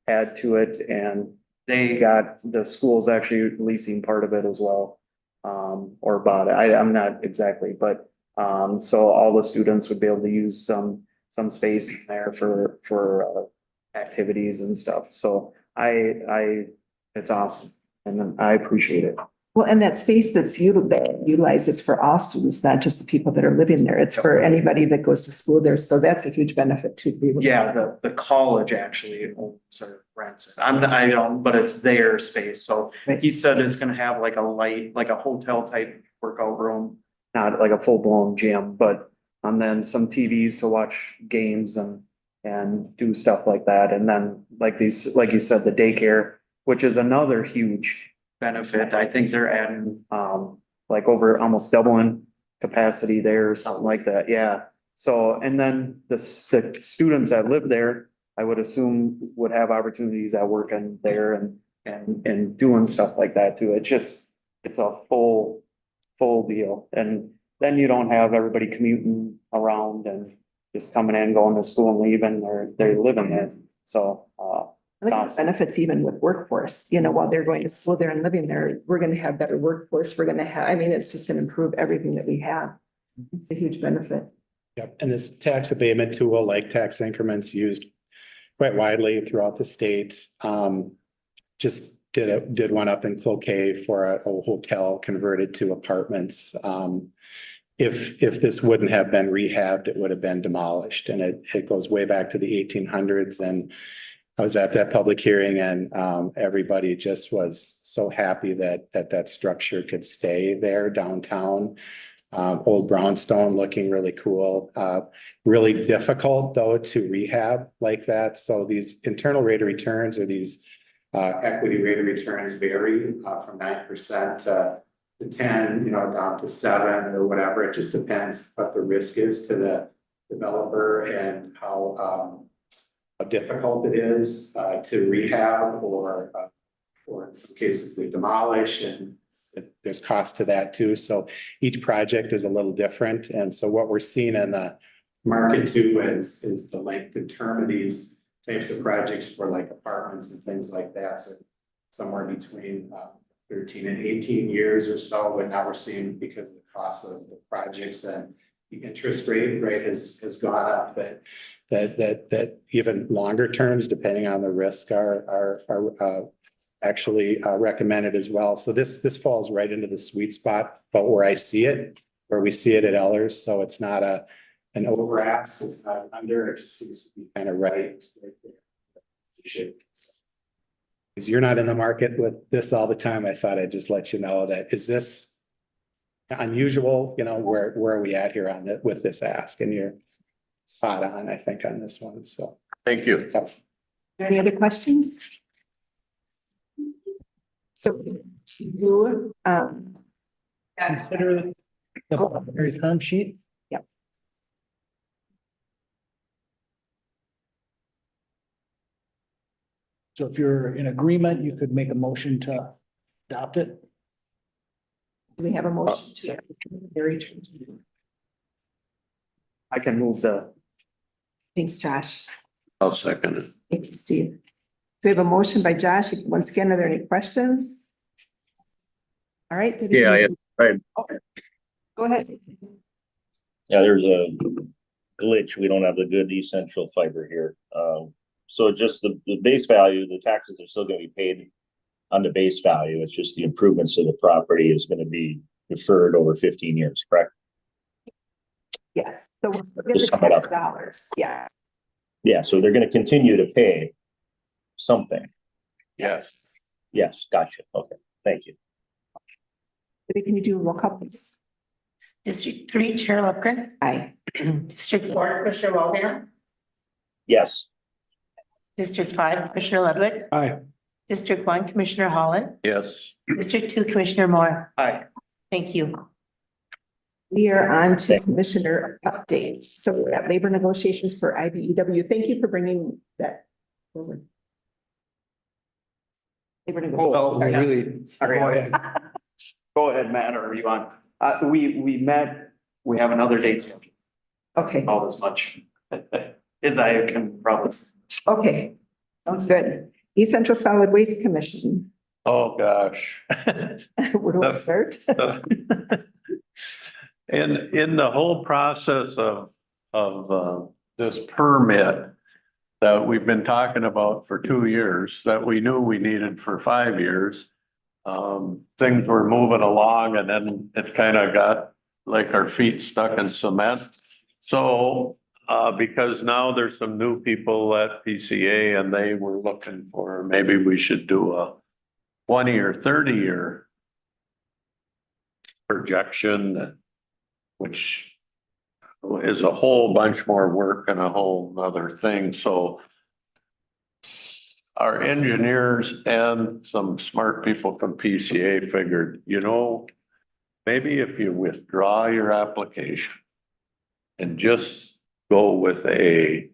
add to it. And the school's actually leasing part of it as well, or bought it. I'm not exactly, but so all the students would be able to use some space in there for activities and stuff. So it's awesome, and I appreciate it. Well, and that space that's utilized, it's for all students, not just the people that are living there. It's for anybody that goes to school there. So that's a huge benefit to be. Yeah, the college actually owns or rents it. I don't, but it's their space. So he said it's gonna have like a hotel type workout room, not like a full blown gym, but and then some TVs to watch games and do stuff like that. And then like you said, the daycare, which is another huge benefit. I think they're adding like over almost doubling capacity there or something like that. Yeah. So, and then the students that live there, I would assume would have opportunities at working there and doing stuff like that too. It's a full deal. And then you don't have everybody commuting around and just coming in, going to school and leaving, or they're living there. So, I think it benefits even with workforce, while they're going to school there and living there, we're going to have better workforce. We're going to have, it's just going to improve everything that we have. It's a huge benefit. Yep. And this tax abatement tool, like tax increments, used quite widely throughout the state. Just did one up in Cloquet for a hotel converted to apartments. If this wouldn't have been rehabbed, it would have been demolished, and it goes way back to the 1800s. And I was at that public hearing, and everybody just was so happy that structure could stay there downtown. Old brownstone looking really cool. Really difficult though to rehab like that. So these internal rate of returns or these equity rate of returns vary from 9% to 10, down to 7 or whatever. It just depends what the risk is to the developer and how difficult it is to rehab or in some cases they demolish, and there's cost to that too. So each project is a little different. And so what we're seeing in the market too is the length and term of these types of projects for like apartments and things like that. So somewhere between 13 and 18 years or so. But now we're seeing, because of the cost of the projects and the interest rate has gone up, that even longer terms, depending on the risk, are actually recommended as well. So this falls right into the sweet spot, but where we see it at Ellers. So it's not an over ask, it's not under, it just seems to be kind of right there. Because you're not in the market with this all the time, I thought I'd just let you know that. Is this unusual? Where are we at here on with this ask? And you're spot on, I think, on this one. So Thank you. Any other questions? So you, Consider the preliminary term sheet. Yep. So if you're in agreement, you could make a motion to adopt it. do we have a motion to? Very true. I can move the, Thanks, Josh. I'll second it. Thank you, Steve. We have a motion by Josh. Once again, are there any questions? All right. Debbie, Yeah, can you- right. Go ahead. Yeah, there's a glitch. We don't have the good East Central fiber here. So just the base value, the taxes are still gonna be paid on the base value. It's just the improvements to the property is gonna be deferred over 15 years, correct? Yes. So we'll get the Just sum it up. tax dollars. Yes. Yeah, so they're gonna continue to pay something. Yes. Yes, gotcha. Okay, thank you. Debbie, can you do a roll call, please? District 3, Chair Lupgren. Aye. District 4, Commissioner Waldman. Yes. District 5, Commissioner Ludwig. Aye. District 1, Commissioner Holland. Yes. District 2, Commissioner Moore. aye. Thank you. We are on to commissioner updates. So we're at labor negotiations for IBEW. Thank you for bringing that forward. Labor negotiations. Sorry. Really, sorry. Go ahead, Matt, or you want, we met, we have another date scheduled. Okay, All as much as I can promise. okay. Sounds good. East Central Solid Waste Commission. Oh, gosh. Where do I start? In the whole process of this permit that we've been talking about for 2 years, that we knew we needed for 5 years, things were moving along, and then it kind of got like our feet stuck in cement. So because now there's some new people at PCA, and they were looking for, maybe we should do a 20 or 30-year projection, which is a whole bunch more work and a whole other thing. So our engineers and some smart people from PCA figured, maybe if you withdraw your application and just go with I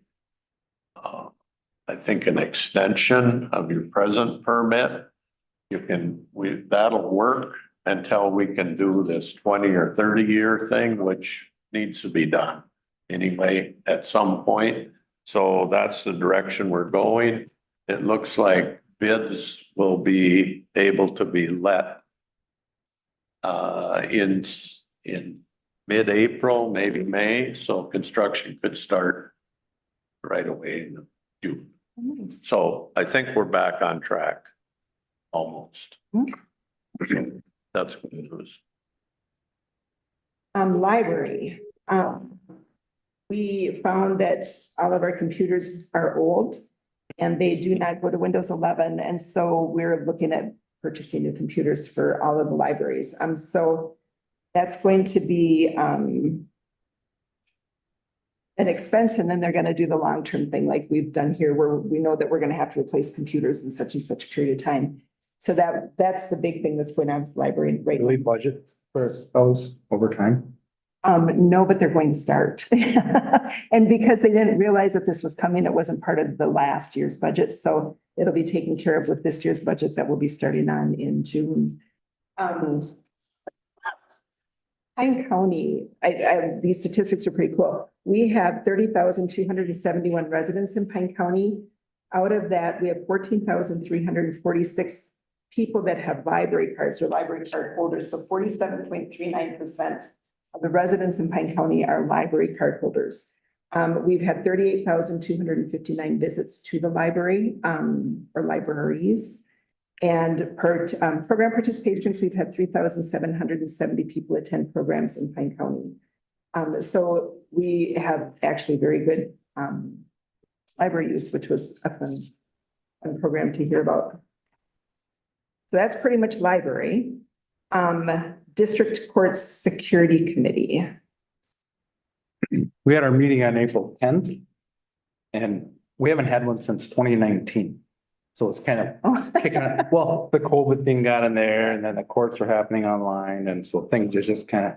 think an extension of your present permit, that'll work until we can do this 20 or 30-year thing, which needs to be done anyway at some point. So that's the direction we're going. It looks like bids will be able to be let in mid-April, maybe May, so construction could start right away in June. Nice. So I think we're back on track, almost. That's good news. Library. We found that all of our computers are old and they do not go to Windows 11. And so we're looking at purchasing new computers for all of the libraries. So That's going to be an expense, and then they're gonna do the long-term thing like we've done here, where we know that we're gonna have to replace computers in such and such period of time. So that's the big thing that's going on with the library right now. Really budget for those over time? No, but they're going to start. And because they didn't realize that this was coming, it wasn't part of the last year's budget, so it'll be taken care of with this year's budget that will be starting on in June. Pine County, these statistics are pretty cool. We have 30,271 residents in Pine County. Out of that, we have 14,346 people that have library cards or library card holders. So 47.39% of the residents in Pine County are library card holders. We've had 38,259 visits to the library or libraries. And per program participations, we've had 3,770 people attend programs in Pine County. So we have actually very good library use, which was a fun program to hear about. So that's pretty much library. District Court Security Committee. We had our meeting on April 10th. And we haven't had one since 2019. So it's kind of kicking on. Well, the COVID thing got in there, and then the courts were happening online, and so things are just kind of.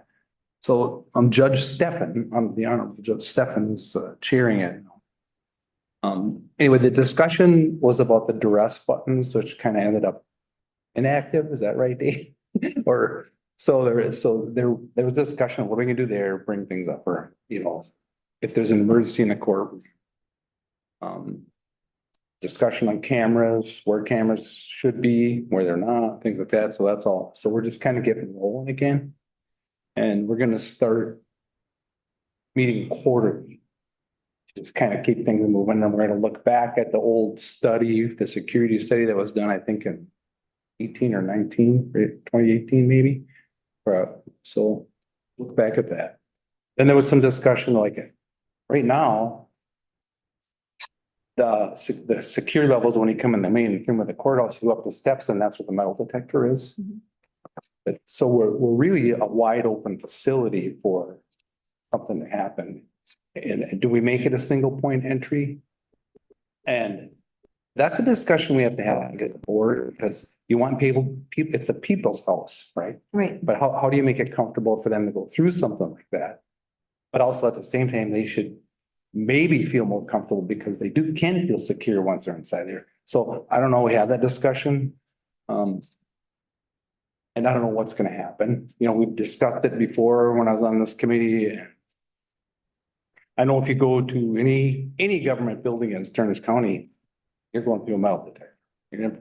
So Judge Stephan, the Honorable Judge Stephan is chairing it. Anyway, the discussion was about the duress buttons, which kind of ended up inactive. Is that right, Dave? Or there was discussion of what we can do there, bring things up, or if there's an emergency in the court. Discussion on cameras, where cameras should be, where they're not, things like that. So that's all. So we're just kind of getting rolling again. And we're going to start meeting quarterly. Just kind of keep things moving. And we're going to look back at the old study, the security study that was done, I think in 18 or 19, 2018 maybe. So look back at that. Then there was some discussion like right now, the secure levels when you come in the main thing with the courthouse, you go up the steps and that's where the metal detector is. But so we're really a wide open facility for something to happen. And do we make it a single point entry? And that's a discussion we have to have at the board, because you want people, it's a people's house, right? Right. But how do you make it comfortable for them to go through something like that? But also at the same time, they should maybe feel more comfortable because they can feel secure once they're inside there. So I don't know, we have that discussion. And I don't know what's gonna happen. We've discussed it before when I was on this committee. I know if you go to any government building in Stearns County, you're going through a metal detector. And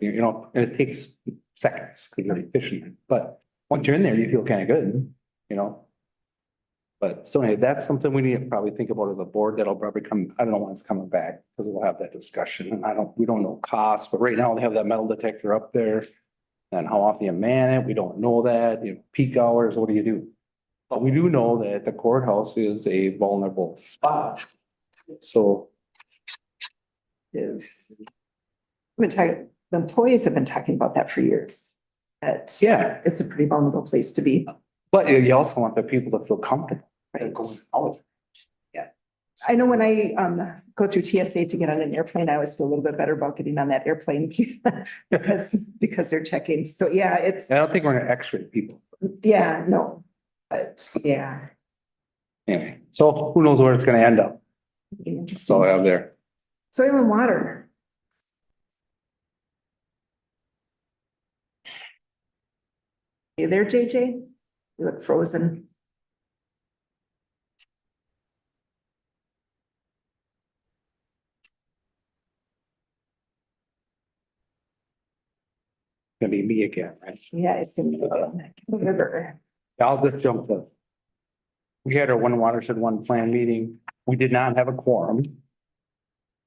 it takes seconds because you're efficient. But once you're in there, you feel kind of good, But so anyway, that's something we need to probably think about as a board. That'll probably come, I don't know when it's coming back, because we'll have that discussion. And we don't know costs, but right now they have that metal detector up there. And how often you man it, we don't know that. Peak hours, what do you do? But we do know that the courthouse is a vulnerable spot. So. The employees have been talking about that for years. Yeah. It's a pretty vulnerable place to be. But you also want the people to feel comfortable. Right. Going out. Yeah. I know when I go through TSA to get on an airplane, I always feel a little bit better about getting on that airplane because they're checking. So yeah, I don't think we're gonna X-ray people. Yeah, no, but yeah. Anyway, so who knows where it's gonna end up? Interesting. So I have there. Soil and water. You there, JJ? You look frozen. Gonna be me again, right? Yeah, it's gonna be the river. I'll just jump to. We had our one watershed, one plan meeting. We did not have a quorum.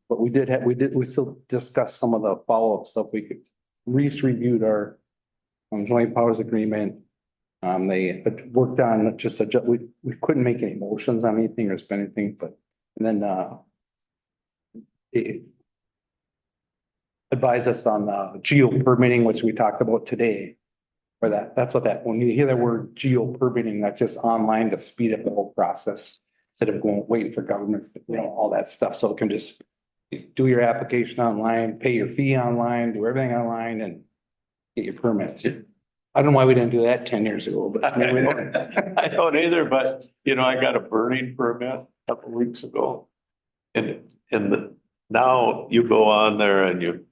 But we still discussed some of the follow-up stuff. We could reviewed our joint powers agreement. They worked on just we couldn't make any motions on anything or spend anything, and then it advised us on geo permitting, which we talked about today. For that, that's what that, when you hear that word geo permitting, that's just online to speed up the whole process. Instead of waiting for government, all that stuff. So it can just do your application online, pay your fee online, do everything online and get your permits. I don't know why we didn't do that 10 years ago, but. I don't either, but I got a burning permit a couple weeks ago. Now you go on there and you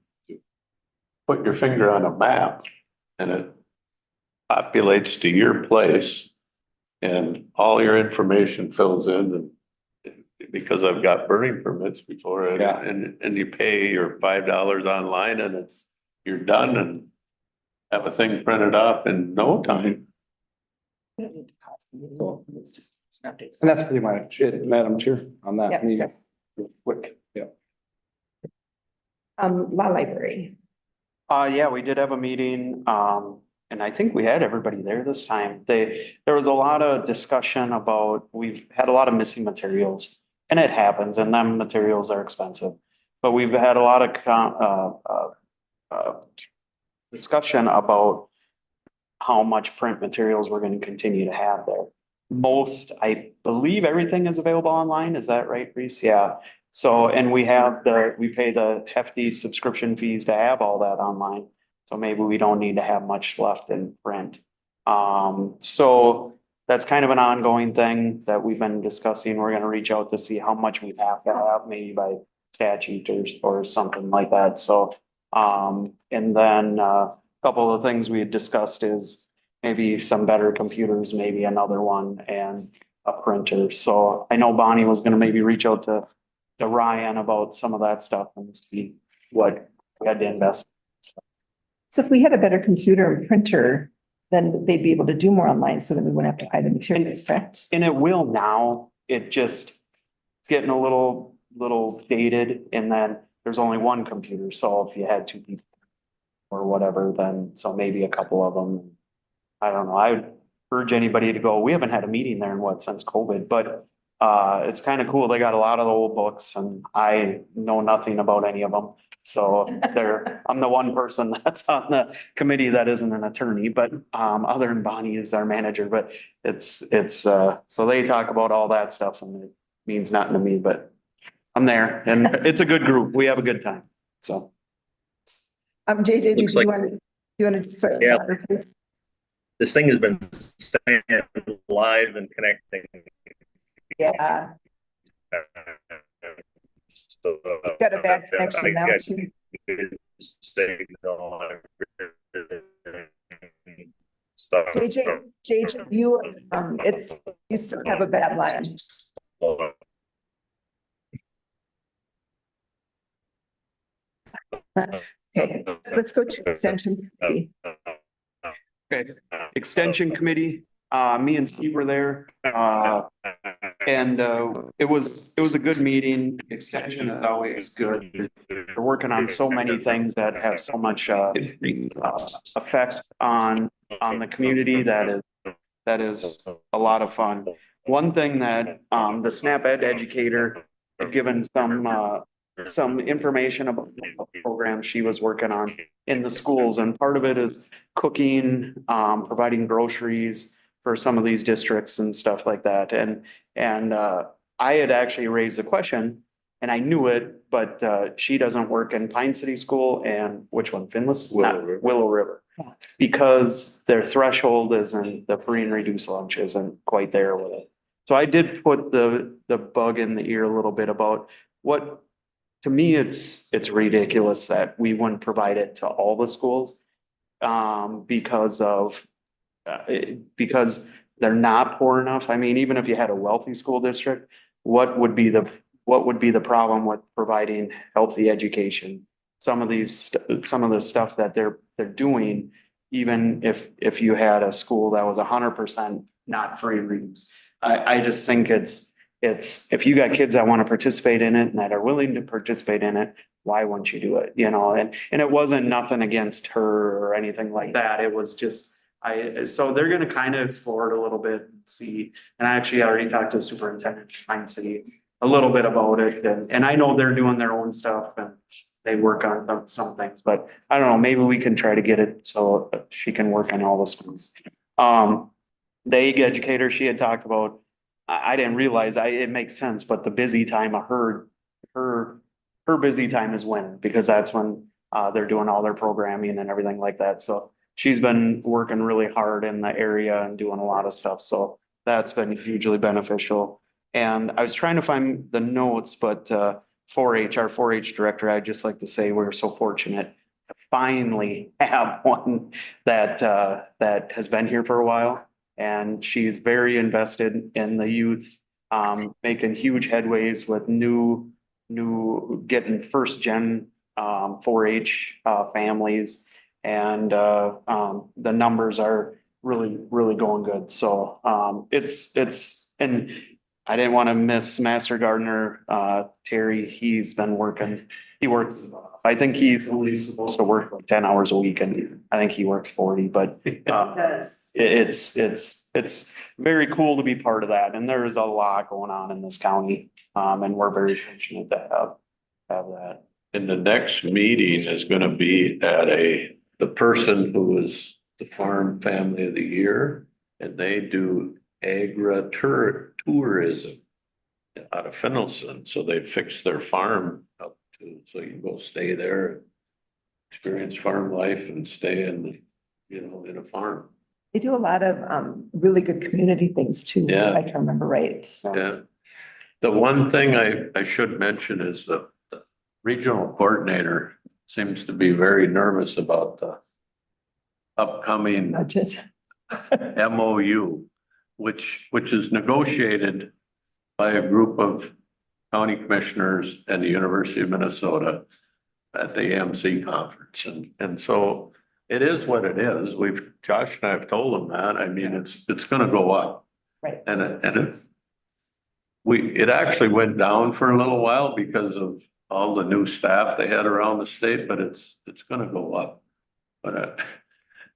put your finger on a map and it populates to your place and all your information fills in and because I've got burning permits before and you pay your $5 online and you're done and have a thing printed off in no time. And that's pretty much it, Madam Chair, on that. Yeah, meeting. Quick, yeah. Law library. Yeah, we did have a meeting, and I think we had everybody there this time. There was a lot of discussion about, we've had a lot of missing materials. And it happens, and them materials are expensive. But we've had a lot of discussion about how much print materials we're going to continue to have there. Most, I believe everything is available online. Is that right, Reese? Yeah. So, and we pay the hefty subscription fees to have all that online. So maybe we don't need to have much left in print. So that's kind of an ongoing thing that we've been discussing. We're gonna reach out to see how much we have to have, maybe by statute or something like that. So, and then a couple of things we had discussed is maybe some better computers, maybe another one and a printer. So I know Bonnie was gonna maybe reach out to Ryan about some of that stuff and see what we had to invest. So if we had a better computer and printer, then they'd be able to do more online, so then we wouldn't have to buy the materials, correct? And it will now, it's getting a little dated, and then there's only one computer, so if you had two people or whatever, then, so maybe a couple of them. I don't know, I would urge anybody to go. We haven't had a meeting there in since COVID, but it's kind of cool. They got a lot of the old books and I know nothing about any of them. So I'm the one person that's on the committee that isn't an attorney, but other than Bonnie is our manager, but it's so they talk about all that stuff and it means nothing to me, but I'm there and it's a good group. We have a good time. So. JJ, Looks do you like- want to start? Yeah. Please? This thing has been staying live and connecting. Yeah. So, Got a bad connection now too. JJ, you, you still have a bad line. Okay, let's go to extension committee. Okay, extension committee, me and Steve were there, and it was a good meeting. Extension is always good. They're working on so many things that have so much effect on the community that is a lot of fun. One thing that the SNAP Ed educator had given some information about the program she was working on in the schools, and part of it is cooking, providing groceries for some of these districts and stuff like that. And I had actually raised the question, and I knew it, but she doesn't work in Pine City School and which one, Finless? Willow River. Because their threshold isn't, the free and reduced lunch isn't quite there with it. So I did put the bug in the ear a little bit about what, to me, it's ridiculous that we wouldn't provide it to all the schools. Because they're not poor enough. I mean, even if you had a wealthy school district, what would be the problem with providing healthy education? Some of the stuff that they're doing, even if you had a school that was 100% not free reuse. I just think it's, if you got kids that want to participate in it and that are willing to participate in it, why wouldn't you do it? You know, and it wasn't nothing against her or anything like that. It was just, so they're going to kind of explore it a little bit and see. And I actually already talked to the superintendent of Pine City a little bit about it. And I know they're doing their own stuff and they work on some things, but I don't know, maybe we can try to get it so she can work on all the schools. The egg educator she had talked about, I didn't realize, it makes sense, but the busy time of her busy time is when, because that's when they're doing all their programming and everything like that. So she's been working really hard in the area and doing a lot of stuff. So that's been hugely beneficial. And I was trying to find the notes, but 4-H, our 4-H director, I'd just like to say we're so fortunate to finally have one that has been here for a while. And she's very invested in the youth, making huge headways with getting first gen 4-H families. And the numbers are really, really going good. So and I didn't want to miss Master Gardener, Terry. He's been working, I think he's only supposed to work like 10 hours a week, and I think he works 40, but it's very cool to be part of that. And there is a lot going on in this county. And we're very fortunate to have that. And the next meeting is gonna be at the person who is the Farm Family of the Year, and they do agritourism out of Finelson. So they fix their farm up to, so you can go stay there, experience farm life and stay in a farm. They do a lot of really good community things too. Yeah. If I can remember right. Yeah. The one thing I should mention is the regional coordinator seems to be very nervous about the upcoming Budget. MOU, which is negotiated by a group of county commissioners and the University of Minnesota at the AMC conference. And so it is what it is. Josh and I have told them that. I mean, it's gonna go up. Right. And it actually went down for a little while because of all the new staff they had around the state, but it's gonna go up. But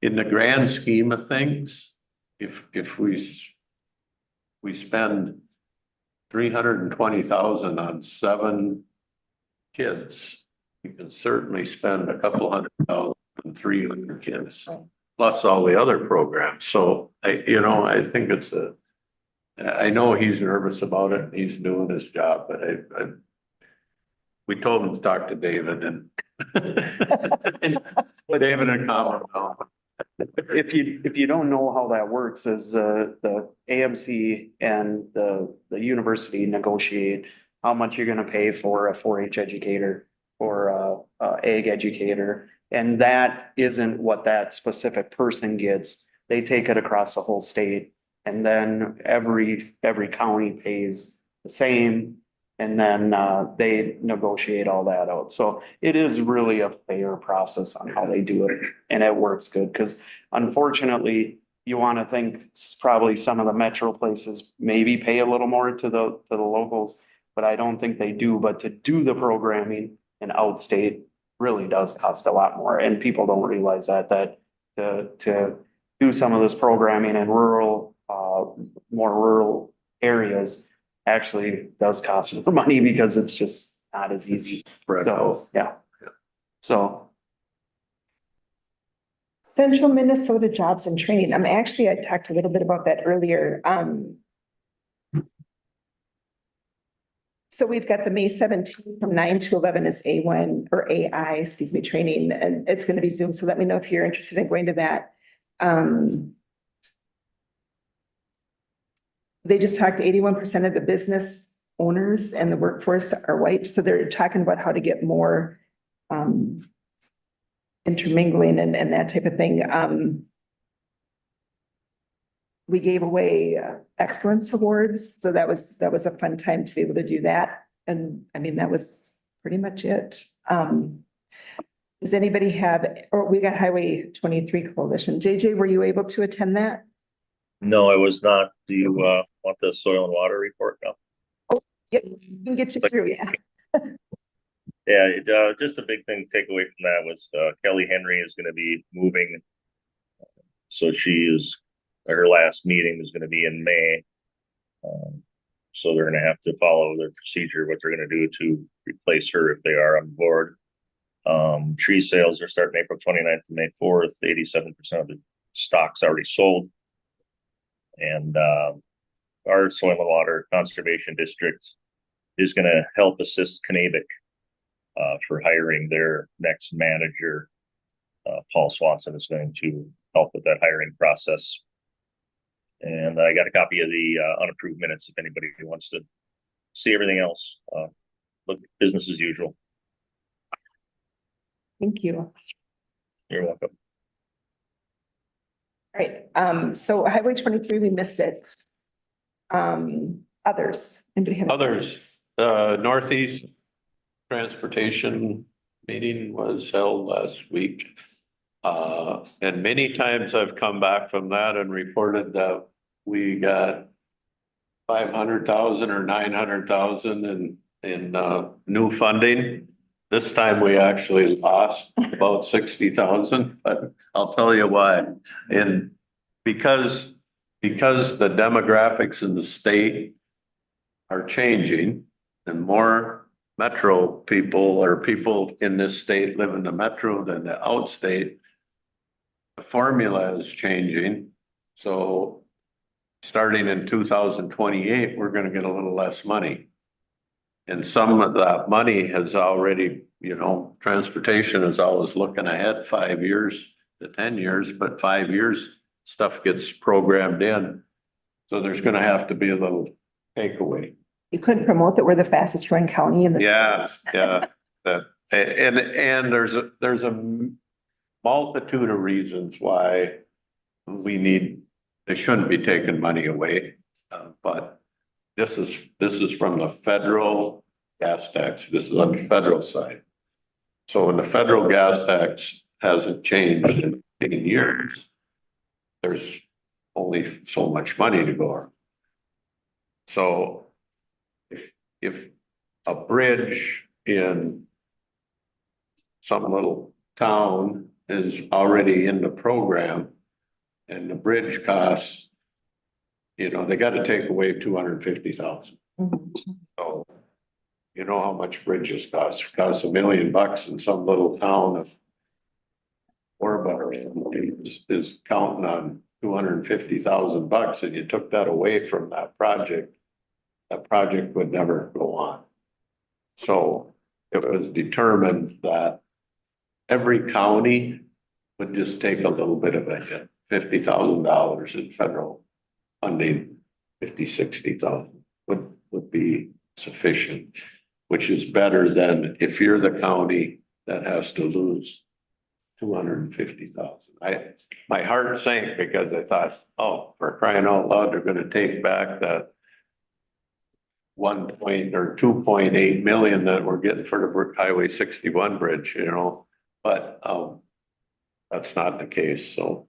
in the grand scheme of things, if we spend 320,000 on 7 kids, we can certainly spend a couple $100,000 on 300 kids, plus all the other programs. So I think I know he's nervous about it and he's doing his job, but we told him to talk to David and David and Colin. If you don't know how that works, is the AMC and the university negotiate how much you're gonna pay for a 4-H educator or a egg educator. And that isn't what that specific person gets. They take it across the whole state. And then every county pays the same. And then they negotiate all that out. So it is really a fair process on how they do it. And it works good because unfortunately, you want to think probably some of the metro places maybe pay a little more to the locals, but I don't think they do. But to do the programming in outstate really does cost a lot more. And people don't realize that to do some of this programming in more rural areas actually does cost more money because it's just not as easy. So, yeah. So. Central Minnesota Jobs and Training. I talked a little bit about that earlier. So we've got the May 17th from 9 to 11 is A1 or AI, training, and it's going to be Zoom. So let me know if you're interested in going to that. They just talked 81% of the business owners and the workforce are white. So they're talking about how to get more intermingling and that type of thing. We gave away excellence awards. So that was a fun time to be able to do that. And I mean, that was pretty much it. Does anybody we got Highway 23 Coalition. JJ, were you able to attend that? No, I was not. Do you want the soil and water report now? Oh, yep, we can get you through, yeah. Yeah, just a big thing to take away from that was Kelly Henry is going to be moving. So her last meeting is going to be in May. So they're going to have to follow their procedure, what they're going to do to replace her if they are on board. Tree sales are starting April 29th to May 4th. 87% of the stock's already sold. And our Soil and Water Conservation District is going to help assist Knavic for hiring their next manager. Paul Swanson is going to help with that hiring process. And I got a copy of the unapproved minutes if anybody wants to see everything else. Look, business as usual. Thank you. You're welcome. All right, so Highway 23, we missed it. Others, and do we have? Others, Northeast Transportation meeting was held last week. And many times I've come back from that and reported that we got 500,000 or 900,000 in new funding. This time we actually lost about 60,000, but I'll tell you why. And because the demographics in the state are changing and more metro people or people in this state live in the metro than the outstate, the formula is changing. So starting in 2028, we're going to get a little less money. And some of that money has already, transportation is always looking ahead 5 years to 10 years, but 5 years stuff gets programmed in. So there's going to have to be a little takeaway. You couldn't promote that we're the fastest growing county in the. Yeah, yeah. And there's a multitude of reasons why they shouldn't be taking money away. But this is from the federal gas tax. This is on the federal side. So when the federal gas tax hasn't changed in 8 years, there's only so much money to go around. So if a bridge in some little town is already in the program and the bridge costs, they got to take away 250,000. So you know how much bridges cost $1 million in some little town of Orba or something is counting on 250,000 bucks, and you took that away from that project would never go on. So it was determined that every county would just take a little bit of a hit, $50,000 in federal funding, 60,000 would be sufficient, which is better than if you're the county that has to lose 250,000. My heart sank because I thought, oh, for crying out loud, they're going to take back that 2.8 million that we're getting for the Highway 61 bridge, but that's not the case. So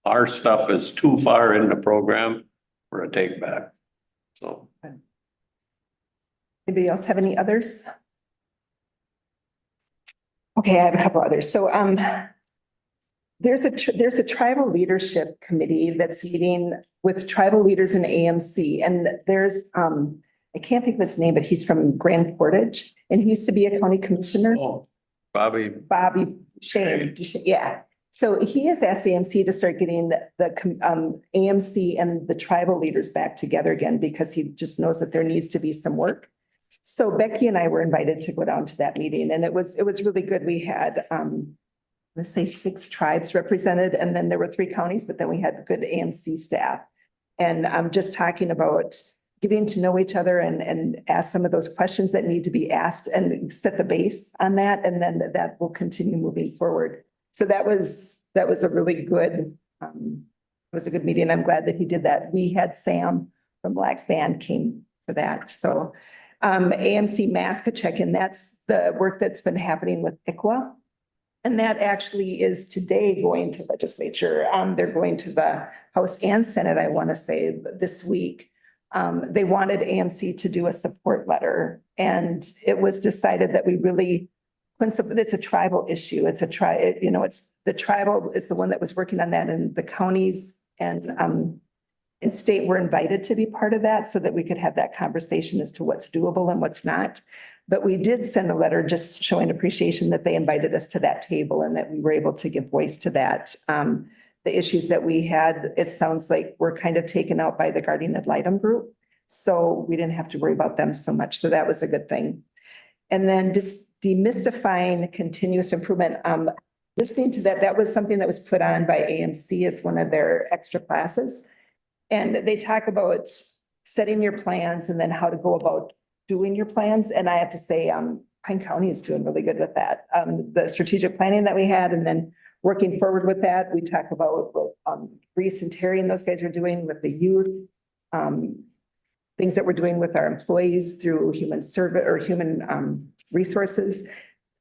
our stuff is too far in the program for a take back. So. Anybody else have any others? Okay, I have a couple others. So there's a tribal leadership committee that's meeting with tribal leaders in AMC, and there's I can't think of his name, but he's from Grand Portage, and he used to be a county commissioner. Oh, Bobby Shane. Yeah. So he has asked AMC to start getting the AMC and the tribal leaders back together again, because he just knows that there needs to be some work. So Becky and I were invited to go down to that meeting, and it was really good. We had, let's say 6 tribes represented, and then there were 3 counties, but then we had good AMC staff. And I'm just talking about getting to know each other and ask some of those questions that need to be asked and set the base on that. And then that will continue moving forward. So that was a really good, it was a good meeting. I'm glad that he did that. We had Sam from Black's Band came for that. So AMC Maskachek, and that's the work that's been happening with ICWA. And that actually is today going to legislature. They're going to the House and Senate, I want to say, this week. They wanted AMC to do a support letter, and it was decided that we really, it's a tribal issue. It's the tribal is the one that was working on that, and the counties and state were invited to be part of that so that we could have that conversation as to what's doable and what's not. But we did send a letter just showing appreciation that they invited us to that table and that we were able to give voice to that. The issues that we had, it sounds like were kind of taken out by the Guardian Ad Litem group. So we didn't have to worry about them so much. So that was a good thing. And then just demystifying continuous improvement. Listening to that, that was something that was put on by AMC as one of their extra classes. And they talk about setting your plans and then how to go about doing your plans. And I have to say, Pine County is doing really good with that. The strategic planning that we had and then working forward with that, we talk about what Reese and Terry and those guys are doing with the youth. Things that we're doing with our employees through human service or human resources.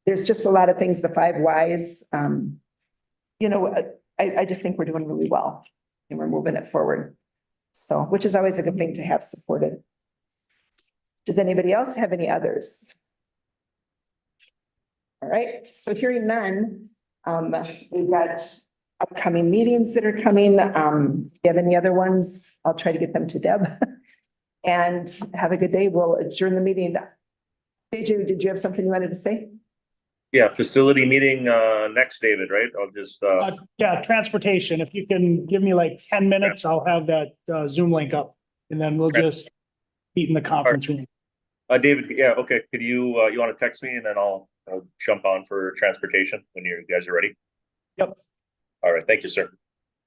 There's just a lot of things, the 5 whys. You know, I just think we're doing really well and we're moving it forward. So, which is always a good thing to have supported. Does anybody else have any others? All right, so hearing none, we've got upcoming meetings that are coming. If you have any other ones, I'll try to get them to Deb. And have a good day. We'll adjourn the meeting. JJ, did you have something you wanted to say? Yeah, facility meeting, next, David, right? I'll just, Yeah, transportation. If you can give me like 10 minutes, I'll have that Zoom link up and then we'll just meet in the conference room. David, yeah, okay. Could you, you want to text me and then I'll jump on for transportation when you guys are ready? Yep. All right. Thank you, sir.